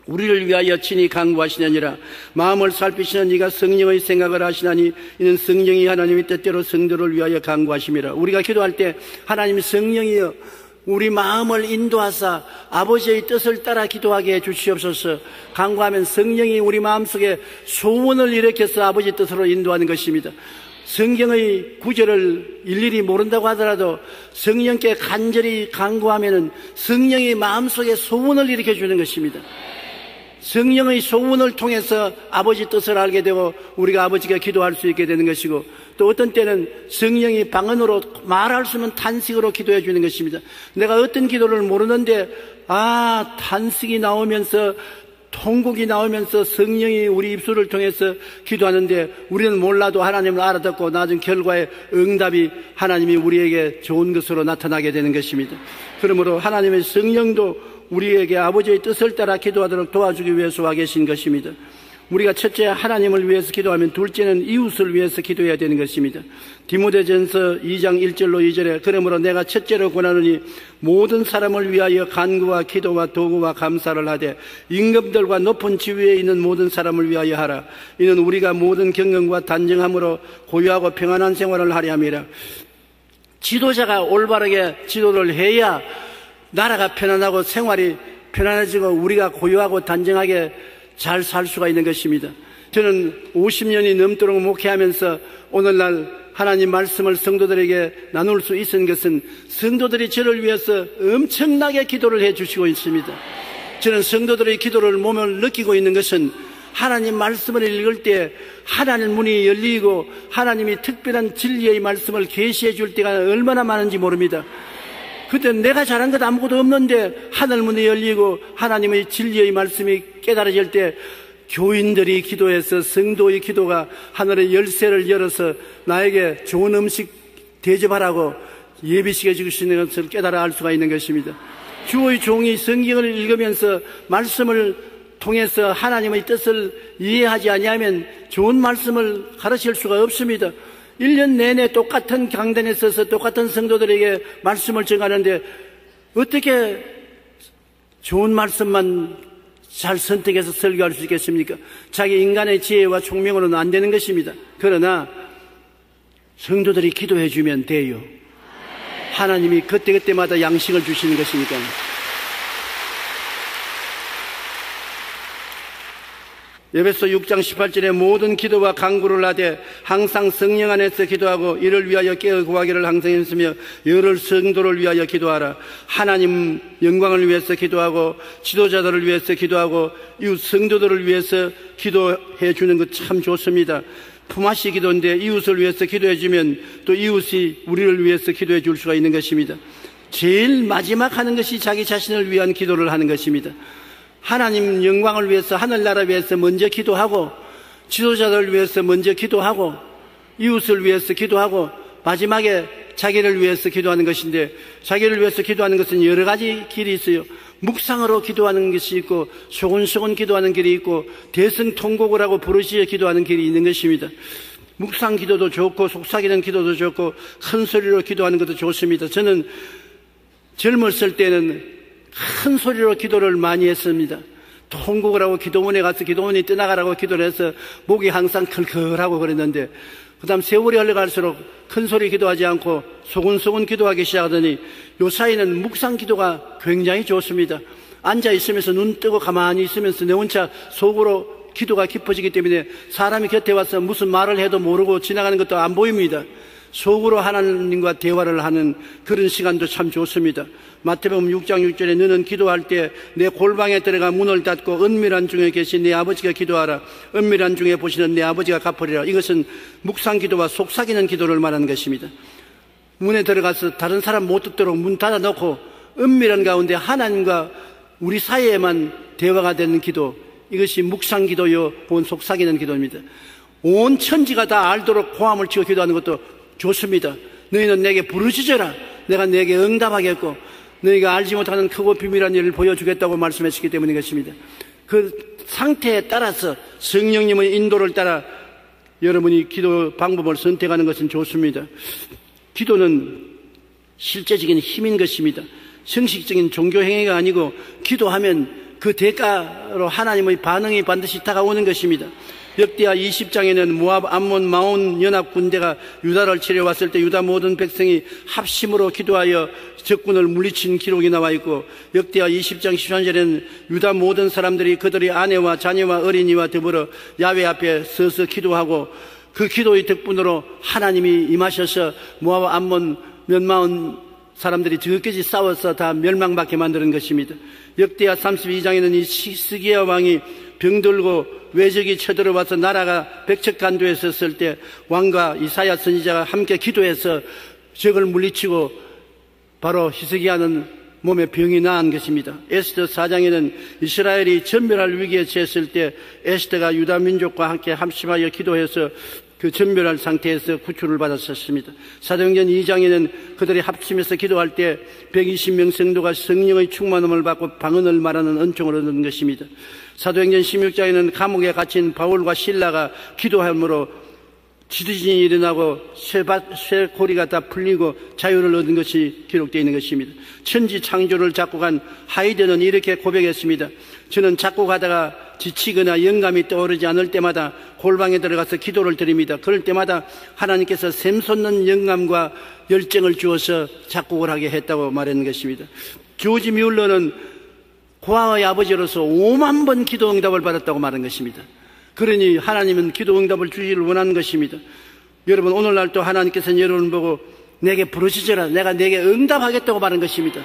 우리를 위하여 친히 간구하시느니라. 마음을 살피시는 이가 성령의 생각을 하시나니 이는 성령이 하나님의 뜻대로 성도를 위하여 간구하심이라. 우리가 기도할 때 하나님 성령이여 우리 마음을 인도하사 아버지의 뜻을 따라 기도하게 해주시옵소서. 간구하면 성령이 우리 마음속에 소원을 일으켜서 아버지의 뜻으로 인도하는 것입니다. 성경의 구절을 일일이 모른다고 하더라도 성령께 간절히 간구하면 성령이 마음속에 소원을 일으켜 주는 것입니다. 성령의 소원을 통해서 아버지 뜻을 알게 되고 우리가 아버지가 기도할 수 있게 되는 것이고, 또 어떤 때는 성령이 방언으로 말할 수 없는 탄식으로 기도해 주는 것입니다. 내가 어떤 기도를 모르는데 탄식이 나오면서 통곡이 나오면서 성령이 우리 입술을 통해서 기도하는데 우리는 몰라도 하나님을 알아듣고 나중 결과의 응답이 하나님이 우리에게 좋은 것으로 나타나게 되는 것입니다. 그러므로 하나님의 성령도 우리에게 아버지의 뜻을 따라 기도하도록 도와주기 위해서 와 계신 것입니다. 우리가 첫째 하나님을 위해서 기도하면 둘째는 이웃을 위해서 기도해야 되는 것입니다. 디모데전서 2장 1절로 2절에 그러므로 내가 첫째로 권하노니 모든 사람을 위하여 간구와 기도와 도구와 감사를 하되 임금들과 높은 지위에 있는 모든 사람을 위하여 하라. 이는 우리가 모든 경건과 단정함으로 고요하고 평안한 생활을 하려 함이라. 지도자가 올바르게 지도를 해야 나라가 편안하고 생활이 편안해지고 우리가 고요하고 단정하게 잘 살 수가 있는 것입니다. 저는 50년이 넘도록 목회하면서 오늘날 하나님 말씀을 성도들에게 나눌 수 있는 것은 성도들이 저를 위해서 엄청나게 기도를 해 주시고 있습니다. 저는 성도들의 기도를 몸을 느끼고 있는 것은 하나님 말씀을 읽을 때 하나님 문이 열리고 하나님이 특별한 진리의 말씀을 계시해 줄 때가 얼마나 많은지 모릅니다. 그때 내가 잘한 것 아무것도 없는데 하늘문이 열리고 하나님의 진리의 말씀이 깨달아질 때 교인들이 기도해서 성도의 기도가 하늘의 열쇠를 열어서 나에게 좋은 음식 대접하라고 예비시켜 주시는 것을 깨달아 알 수가 있는 것입니다. 주의 종이 성경을 읽으면서 말씀을 통해서 하나님의 뜻을 이해하지 아니하면 좋은 말씀을 가르칠 수가 없습니다. 1년 내내 똑같은 강단에 서서 똑같은 성도들에게 말씀을 전하는데 어떻게 좋은 말씀만 잘 선택해서 설교할 수 있겠습니까? 자기 인간의 지혜와 총명으로는 안 되는 것입니다. 그러나 성도들이 기도해 주면 돼요. 하나님이 그때그때마다 양식을 주시는 것이니까. 에베소 6장 18절에 모든 기도와 간구를 하되 항상 성령 안에서 기도하고 이를 위하여 깨어 구하기를 항상 했으며 여러 성도를 위하여 기도하라. 하나님 영광을 위해서 기도하고 지도자들을 위해서 기도하고 이웃 성도들을 위해서 기도해 주는 것 참 좋습니다. 품앗이 기도인데 이웃을 위해서 기도해 주면 또 이웃이 우리를 위해서 기도해 줄 수가 있는 것입니다. 제일 마지막 하는 것이 자기 자신을 위한 기도를 하는 것입니다. 하나님 영광을 위해서 하늘나라 위해서 먼저 기도하고 지도자들을 위해서 먼저 기도하고 이웃을 위해서 기도하고 마지막에 자기를 위해서 기도하는 것인데 자기를 위해서 기도하는 것은 여러 가지 길이 있어요. 묵상으로 기도하는 것이 있고 소곤소곤 기도하는 길이 있고 대성통곡을 하고 부르짖어 기도하는 길이 있는 것입니다. 묵상 기도도 좋고 속삭이는 기도도 좋고 큰 소리로 기도하는 것도 좋습니다. 저는 젊었을 때는 큰 소리로 기도를 많이 했습니다. 통곡을 하고 기도원에 가서 기도원이 떠나가라고 기도를 해서 목이 항상 클클하고 그랬는데 그 다음 세월이 흘러갈수록 큰 소리 기도하지 않고 소근소근 기도하기 시작하더니 요 사이는 묵상 기도가 굉장히 좋습니다. 앉아있으면서 눈 뜨고 가만히 있으면서 내 혼자 속으로 기도가 깊어지기 때문에 사람이 곁에 와서 무슨 말을 해도 모르고 지나가는 것도 안 보입니다. 속으로 하나님과 대화를 하는 그런 시간도 참 좋습니다. 마태복음 6장 6절에 너는 기도할 때 내 골방에 들어가 문을 닫고 은밀한 중에 계신 내 아버지가 기도하라. 은밀한 중에 보시는 내 아버지가 갚으리라. 이것은 묵상 기도와 속삭이는 기도를 말하는 것입니다. 문에 들어가서 다른 사람 못 듣도록 문 닫아놓고 은밀한 가운데 하나님과 우리 사이에만 대화가 되는 기도, 이것이 묵상 기도요 혹은 속삭이는 기도입니다. 온 천지가 다 알도록 고함을 치고 기도하는 것도 좋습니다. 너희는 내게 부르짖어라. 내가 내게 응답하겠고 너희가 알지 못하는 크고 비밀한 일을 보여주겠다고 말씀하셨기 때문인 것입니다. 그 상태에 따라서 성령님의 인도를 따라 여러분이 기도 방법을 선택하는 것은 좋습니다. 기도는 실제적인 힘인 것입니다. 형식적인 종교 행위가 아니고 기도하면 그 대가로 하나님의 반응이 반드시 다가오는 것입니다. 역대하 20장에는 모압, 암몬, 마온 연합 군대가 유다를 치러 왔을 때 유다 모든 백성이 합심으로 기도하여 적군을 물리친 기록이 나와 있고 역대하 20장 13절에는 유다 모든 사람들이 그들의 아내와 자녀와 어린이와 더불어 야훼 앞에 서서 기도하고 그 기도의 덕분으로 하나님이 임하셔서 모압, 암몬, 몇마온 사람들이 지금까지 싸워서 다 멸망받게 만드는 것입니다. 역대하 32장에는 이 시스기야 왕이 병들고 외적이 쳐들어와서 나라가 백척간도에 섰을 때 왕과 이사야 선지자가 함께 기도해서 적을 물리치고 바로 히스기야는 몸에 병이 나은 것입니다. 에스더 4장에는 이스라엘이 전멸할 위기에 처했을 때 에스더가 유다 민족과 함께 합심하여 기도해서 그 전멸할 상태에서 구출을 받았었습니다. 사도행전 2장에는 그들이 합심해서 기도할 때 120명 성도가 성령의 충만함을 받고 방언을 말하는 은총을 얻는 것입니다. 사도행전 16장에는 감옥에 갇힌 바울과 실라가 기도함으로 지진이 일어나고 쇠고리가 다 풀리고 자유를 얻은 것이 기록되어 있는 것입니다. 천지 창조를 작곡한 하이드는 이렇게 고백했습니다. 저는 작곡하다가 지치거나 영감이 떠오르지 않을 때마다 골방에 들어가서 기도를 드립니다. 그럴 때마다 하나님께서 샘솟는 영감과 열정을 주어서 작곡을 하게 했다고 말하는 것입니다. 조지 뮬러는 고아의 아버지로서 5만 번 기도 응답을 받았다고 말한 것입니다. 그러니 하나님은 기도 응답을 주기를 원하는 것입니다. 여러분, 오늘날 또 하나님께서는 여러분 보고 내게 부르짖어라, 내가 내게 응답하겠다고 말한 것입니다.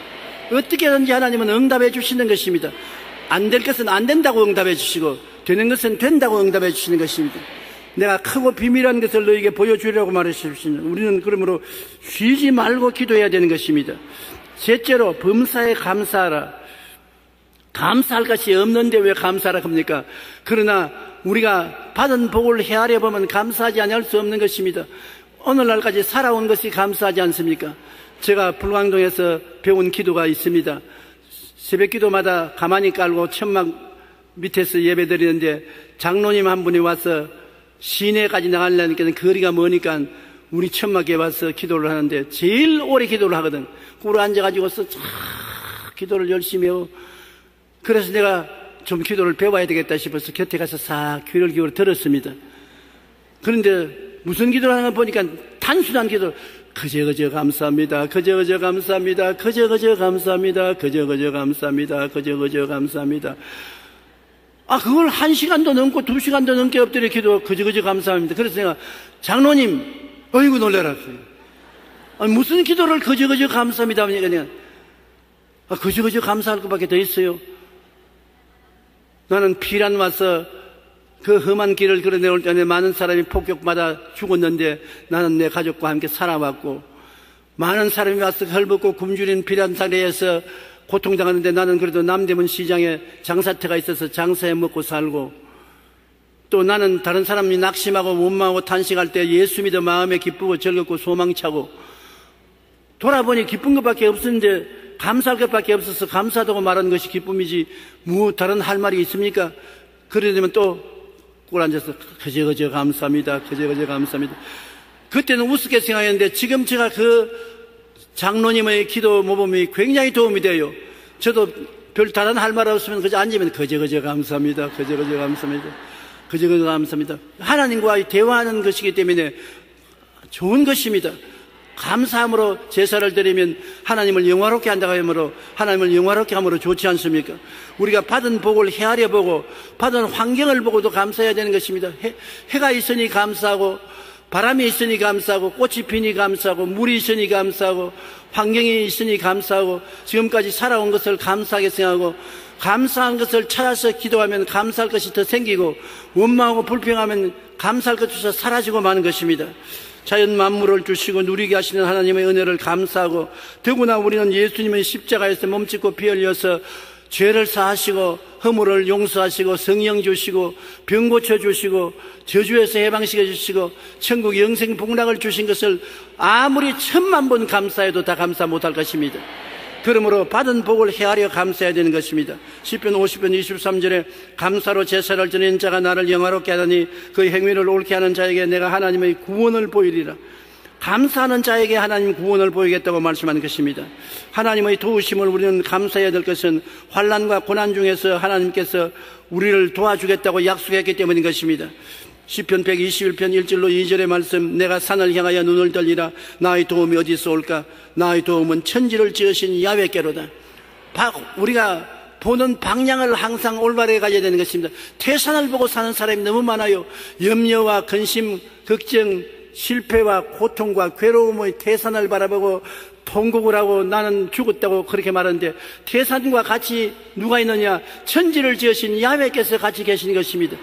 어떻게든지 하나님은 응답해 주시는 것입니다. 안 될 것은 안 된다고 응답해 주시고 되는 것은 된다고 응답해 주시는 것입니다. 내가 크고 비밀한 것을 너에게 보여주려고 말했습니다. 우리는 그러므로 쉬지 말고 기도해야 되는 것입니다. 셋째로 범사에 감사하라. 감사할 것이 없는데 왜 감사하라 합니까? 그러나 우리가 받은 복을 헤아려 보면 감사하지 않을 수 없는 것입니다. 오늘날까지 살아온 것이 감사하지 않습니까? 제가 불광동에서 배운 기도가 있습니다. 새벽 기도마다 가만히 깔고 천막 밑에서 예배 드리는데 장로님 한 분이 와서 시내까지 나가려니까 거리가 머니까 우리 천막에 와서 기도를 하는데 제일 오래 기도를 하거든. 꿇어 앉아가지고서 기도를 열심히 하고, 그래서 내가 좀 기도를 배워야 되겠다 싶어서 곁에 가서 싹 귀를 기울여 들었습니다. 그런데 무슨 기도를 하는 거 보니까 단순한 기도, 그저 감사합니다. 그저 감사합니다. 그저 감사합니다. 그저 감사합니다. 그저 감사합니다. 그걸 1시간도 넘고 2시간도 넘게 엎드려 기도, 그저 감사합니다. 그래서 내가, 장로님, 어이구 놀래라. 무슨 기도를 그저 감사합니다 하니까 내가, 그저 감사할 것밖에 더 있어요. 나는 피란 와서 그 험한 길을 걸어내올 때 많은 사람이 폭격받아 죽었는데 나는 내 가족과 함께 살아왔고, 많은 사람이 와서 헐벗고 굶주린 피란사례에서 고통당하는데 나는 그래도 남대문 시장에 장사터가 있어서 장사해 먹고 살고, 또 나는 다른 사람이 낙심하고 원망하고 탄식할 때 예수 믿어 마음에 기쁘고 즐겁고 소망차고, 돌아보니 기쁜 것밖에 없었는데 감사할 것밖에 없어서 감사하다고 말하는 것이 기쁨이지 뭐 다른 할 말이 있습니까? 그러려면 또 꿇어 앉아서 그저 감사합니다. 그저 감사합니다. 그때는 우습게 생각했는데 지금 제가 그 장로님의 기도 모범이 굉장히 도움이 돼요. 저도 별 다른 할 말 없으면 그저 앉으면 그저 감사합니다. 그저 감사합니다. 그저 감사합니다. 하나님과 대화하는 것이기 때문에 좋은 것입니다. 감사함으로 제사를 드리면 하나님을 영화롭게 한다고 하므로, 하나님을 영화롭게 함으로 좋지 않습니까? 우리가 받은 복을 헤아려 보고 받은 환경을 보고도 감사해야 되는 것입니다. 해가 있으니 감사하고, 바람이 있으니 감사하고, 꽃이 피니 감사하고, 물이 있으니 감사하고, 환경이 있으니 감사하고, 지금까지 살아온 것을 감사하게 생각하고, 감사한 것을 찾아서 기도하면 감사할 것이 더 생기고, 원망하고 불평하면 감사할 것조차 사라지고 마는 것입니다. 자연 만물을 주시고 누리게 하시는 하나님의 은혜를 감사하고, 더구나 우리는 예수님의 십자가에서 몸짓고 피 흘려서 죄를 사하시고 허물을 용서하시고 성령 주시고 병 고쳐주시고 저주에서 해방시켜 주시고 천국 영생 복락을 주신 것을 아무리 1000만 번 감사해도 다 감사 못할 것입니다. 그러므로 받은 복을 헤아려 감사해야 되는 것입니다. 시편 50편 23절에 감사로 제사를 드리는 자가 나를 영화롭게 하더니 그 행위를 옳게 하는 자에게 내가 하나님의 구원을 보이리라. 감사하는 자에게 하나님 구원을 보이겠다고 말씀하는 것입니다. 하나님의 도우심을 우리는 감사해야 될 것은 환난과 고난 중에서 하나님께서 우리를 도와주겠다고 약속했기 때문인 것입니다. 시편 121편 1절로 2절의 말씀, 내가 산을 향하여 눈을 들리라. 나의 도움이 어디서 올까? 나의 도움은 천지를 지으신 야훼께로다. 우리가 보는 방향을 항상 올바르게 가져야 되는 것입니다. 태산을 보고 사는 사람이 너무 많아요. 염려와 근심, 걱정, 실패와 고통과 괴로움의 태산을 바라보고 통곡을 하고 나는 죽었다고 그렇게 말하는데, 태산과 같이 누가 있느냐? 천지를 지으신 야훼께서 같이 계신 것입니다.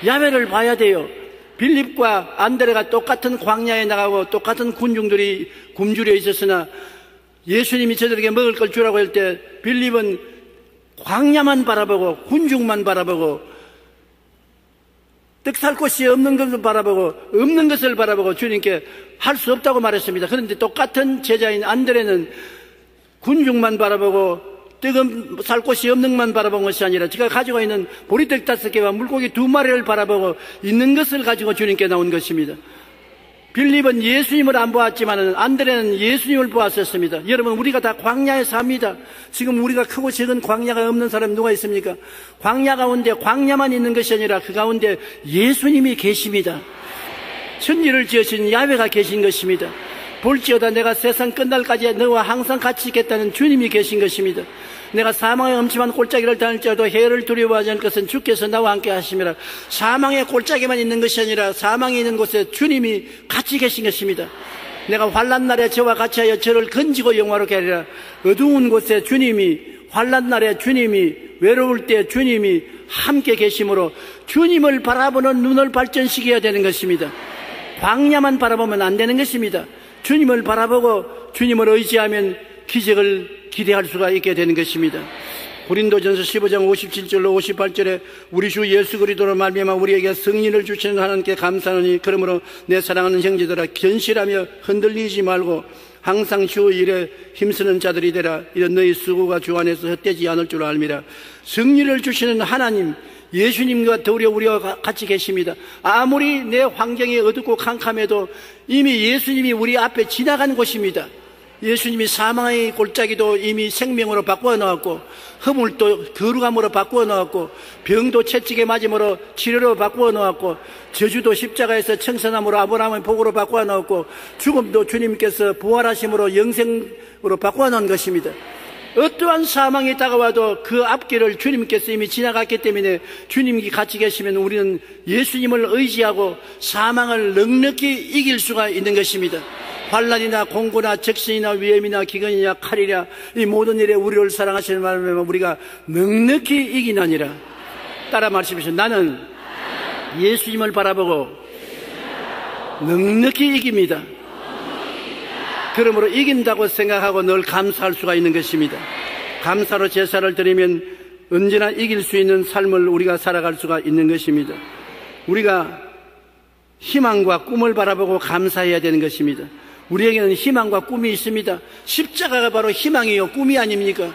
야훼를 봐야 돼요. 빌립과 안드레가 똑같은 광야에 나가고 똑같은 군중들이 굶주려 있었으나 예수님이 저들에게 먹을 걸 주라고 할 때 빌립은 광야만 바라보고 군중만 바라보고 떡 살 곳이 없는 것을 바라보고 없는 것을 바라보고 주님께 할 수 없다고 말했습니다. 그런데 똑같은 제자인 안드레는 군중만 바라보고 떡은 살 곳이 없는 것만 바라본 것이 아니라 제가 가지고 있는 보리떡 5개와 물고기 2마리를 바라보고 있는 것을 가지고 주님께 나온 것입니다. 빌립은 예수님을 안 보았지만 안드레는 예수님을 보았었습니다. 여러분, 우리가 다 광야에 삽니다. 지금 우리가 크고 작은 광야가 없는 사람이 누가 있습니까? 광야 가운데 광야만 있는 것이 아니라 그 가운데 예수님이 계십니다. 천지를 지으신 야훼가 계신 것입니다. 볼지어다 내가 세상 끝날까지 너와 항상 같이 있겠다는 주님이 계신 것입니다. 내가 사망의 엄침한 골짜기를 다닐지라도 해를 두려워하지 않을 것은 주께서 나와 함께 하심이라. 사망의 골짜기만 있는 것이 아니라 사망이 있는 곳에 주님이 같이 계신 것입니다. 내가 환난 날에 저와 같이 하여 저를 건지고 영화롭게 하리라. 어두운 곳에 주님이, 환난 날에 주님이, 외로울 때 주님이 함께 계심으로 주님을 바라보는 눈을 발전시켜야 되는 것입니다. 광야만 바라보면 안 되는 것입니다. 주님을 바라보고 주님을 의지하면 기적을 기대할 수가 있게 되는 것입니다. 고린도전서 15장 57절로 58절에 우리 주 예수 그리스도로 말미암아 우리에게 승리를 주시는 하나님께 감사하노니 그러므로 내 사랑하는 형제들아 견실하며 흔들리지 말고 항상 주 일에 힘쓰는 자들이 되라. 이런 너희 수고가 주 안에서 헛되지 않을 줄 알미라. 승리를 주시는 하나님, 예수님과 더불어 우리와 같이 계십니다. 아무리 내 환경이 어둡고 캄캄해도 이미 예수님이 우리 앞에 지나간 곳입니다. 예수님이 사망의 골짜기도 이미 생명으로 바꾸어 놓았고, 허물도 거룩함으로 바꾸어 놓았고, 병도 채찍에 맞음으로 치료로 바꾸어 놓았고, 저주도 십자가에서 청선함으로 아브라함의 복으로 바꾸어 놓았고, 죽음도 주님께서 부활하심으로 영생으로 바꾸어 놓은 것입니다. 어떠한 사망이 다가와도 그 앞길을 주님께서 이미 지나갔기 때문에 주님이 같이 계시면 우리는 예수님을 의지하고 사망을 넉넉히 이길 수가 있는 것입니다. 환난이나 공고나 적신이나 위험이나 기근이나 칼이나 이 모든 일에 우리를 사랑하시는 말씀에 우리가 넉넉히 이기나니라. 따라 말씀하시오. 나는 예수님을 바라보고 넉넉히 이깁니다. 그러므로 이긴다고 생각하고 늘 감사할 수가 있는 것입니다. 감사로 제사를 드리면 언제나 이길 수 있는 삶을 우리가 살아갈 수가 있는 것입니다. 우리가 희망과 꿈을 바라보고 감사해야 되는 것입니다. 우리에게는 희망과 꿈이 있습니다. 십자가가 바로 희망이요 꿈이 아닙니까?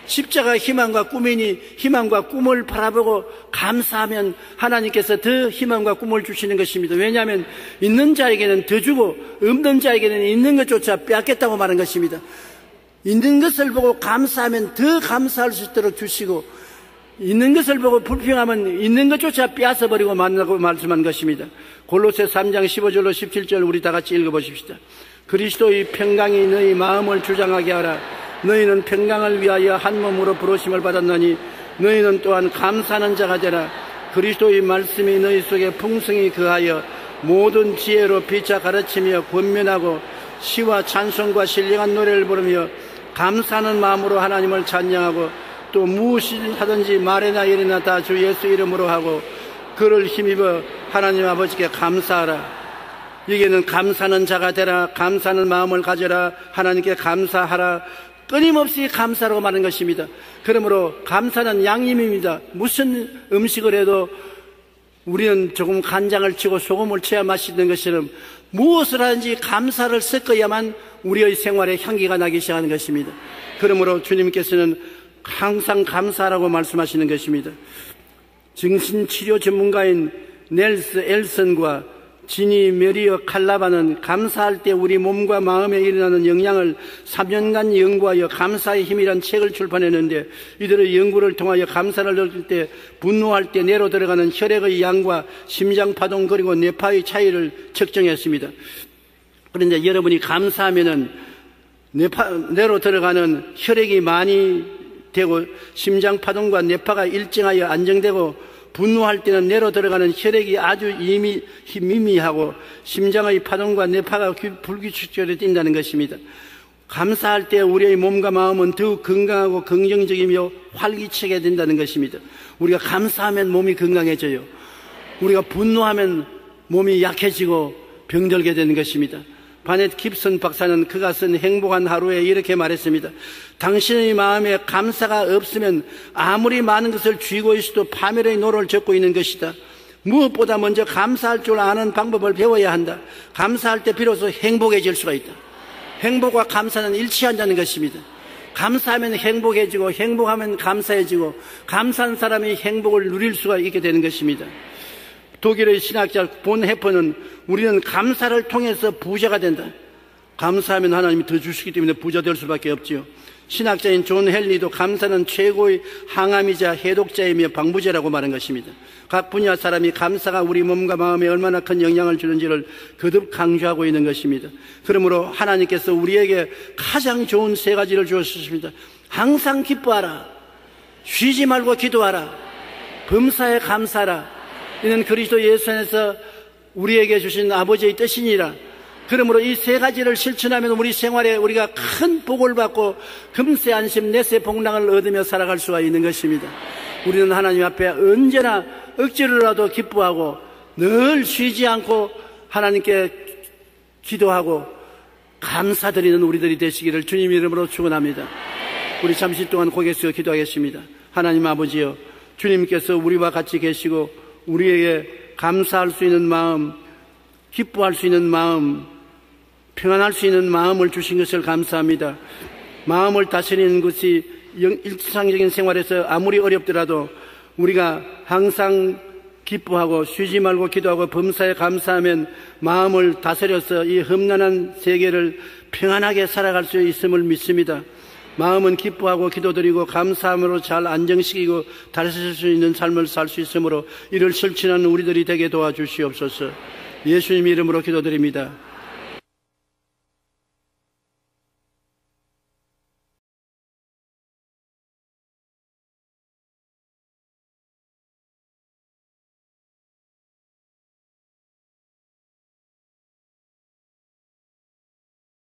십자가 희망과 꿈이니 희망과 꿈을 바라보고 감사하면 하나님께서 더 희망과 꿈을 주시는 것입니다. 왜냐하면 있는 자에게는 더 주고 없는 자에게는 있는 것조차 빼앗겠다고 말한 것입니다. 있는 것을 보고 감사하면 더 감사할 수 있도록 주시고, 있는 것을 보고 불평하면 있는 것조차 빼앗아버리고 만나고 말씀한 것입니다. 골로새 3장 15절로 17절 우리 다 같이 읽어보십시다. 그리스도의 평강이 너희 마음을 주장하게 하라. 너희는 평강을 위하여 한 몸으로 부르심을 받았나니 너희는 또한 감사하는 자가 되라. 그리스도의 말씀이 너희 속에 풍성히 거하여 모든 지혜로 피차 가르치며 권면하고 시와 찬송과 신령한 노래를 부르며 감사하는 마음으로 하나님을 찬양하고, 또 무엇을 하든지 말이나 일이나 다 주 예수 이름으로 하고 그를 힘입어 하나님 아버지께 감사하라. 여기에는 감사하는 자가 되라, 감사하는 마음을 가져라, 하나님께 감사하라, 끊임없이 감사라고 말하는 것입니다. 그러므로 감사는 양림입니다. 무슨 음식을 해도 우리는 조금 간장을 치고 소금을 쳐야 맛있는 것처럼 무엇을 하든지 감사를 섞어야만 우리의 생활에 향기가 나기 시작하는 것입니다. 그러므로 주님께서는 항상 감사라고 말씀하시는 것입니다. 정신치료 전문가인 넬스 엘슨과 지니 메리어 칼라바는 감사할 때 우리 몸과 마음에 일어나는 영향을 3년간 연구하여 감사의 힘이란 책을 출판했는데, 이들의 연구를 통하여 감사를 느낄 때, 분노할 때 내로 들어가는 혈액의 양과 심장 파동 그리고 뇌파의 차이를 측정했습니다. 그런데 여러분이 감사하면은 뇌로 들어가는 혈액이 많이 되고 심장 파동과 뇌파가 일정하여 안정되고, 분노할 때는 뇌로 들어가는 혈액이 아주 미미하고 심장의 파동과 뇌파가 불규칙적으로 뛴다는 것입니다. 감사할 때 우리의 몸과 마음은 더욱 건강하고 긍정적이며 활기차게 된다는 것입니다. 우리가 감사하면 몸이 건강해져요. 우리가 분노하면 몸이 약해지고 병들게 되는 것입니다. 바넷 깁슨 박사는 그가 쓴 행복한 하루에 이렇게 말했습니다. 당신의 마음에 감사가 없으면 아무리 많은 것을 쥐고 있어도 파멸의 노를 젓고 있는 것이다. 무엇보다 먼저 감사할 줄 아는 방법을 배워야 한다. 감사할 때 비로소 행복해질 수가 있다. 행복과 감사는 일치한다는 것입니다. 감사하면 행복해지고 행복하면 감사해지고 감사한 사람이 행복을 누릴 수가 있게 되는 것입니다. 독일의 신학자 본 해퍼는 우리는 감사를 통해서 부자가 된다. 감사하면 하나님이 더 주시기 때문에 부자 될 수밖에 없지요. 신학자인 존 헨리도 감사는 최고의 항암이자 해독자이며 방부제라고 말한 것입니다. 각 분야 사람이 감사가 우리 몸과 마음에 얼마나 큰 영향을 주는지를 거듭 강조하고 있는 것입니다. 그러므로 하나님께서 우리에게 가장 좋은 세 가지를 주셨습니다. 항상 기뻐하라, 쉬지 말고 기도하라, 범사에 감사하라. 이는 그리스도 예수 안에서 우리에게 주신 아버지의 뜻이니라. 그러므로 이 세 가지를 실천하면 우리 생활에 우리가 큰 복을 받고 금세 안심 내세 복락을 얻으며 살아갈 수가 있는 것입니다. 우리는 하나님 앞에 언제나 억지로라도 기뻐하고 늘 쉬지 않고 하나님께 기도하고 감사드리는 우리들이 되시기를 주님 이름으로 축원합니다. 우리 잠시 동안 고개 숙여 기도하겠습니다. 하나님 아버지여, 주님께서 우리와 같이 계시고 우리에게 감사할 수 있는 마음, 기뻐할 수 있는 마음, 평안할 수 있는 마음을 주신 것을 감사합니다. 마음을 다스리는 것이 일상적인 생활에서 아무리 어렵더라도 우리가 항상 기뻐하고 쉬지 말고 기도하고 범사에 감사하면 마음을 다스려서 이 험난한 세계를 평안하게 살아갈 수 있음을 믿습니다. 마음은 기뻐하고 기도드리고 감사함으로 잘 안정시키고 다스릴 수 있는 삶을 살 수 있으므로 이를 실천하는 우리들이 되게 도와주시옵소서. 예수님 이름으로 기도드립니다.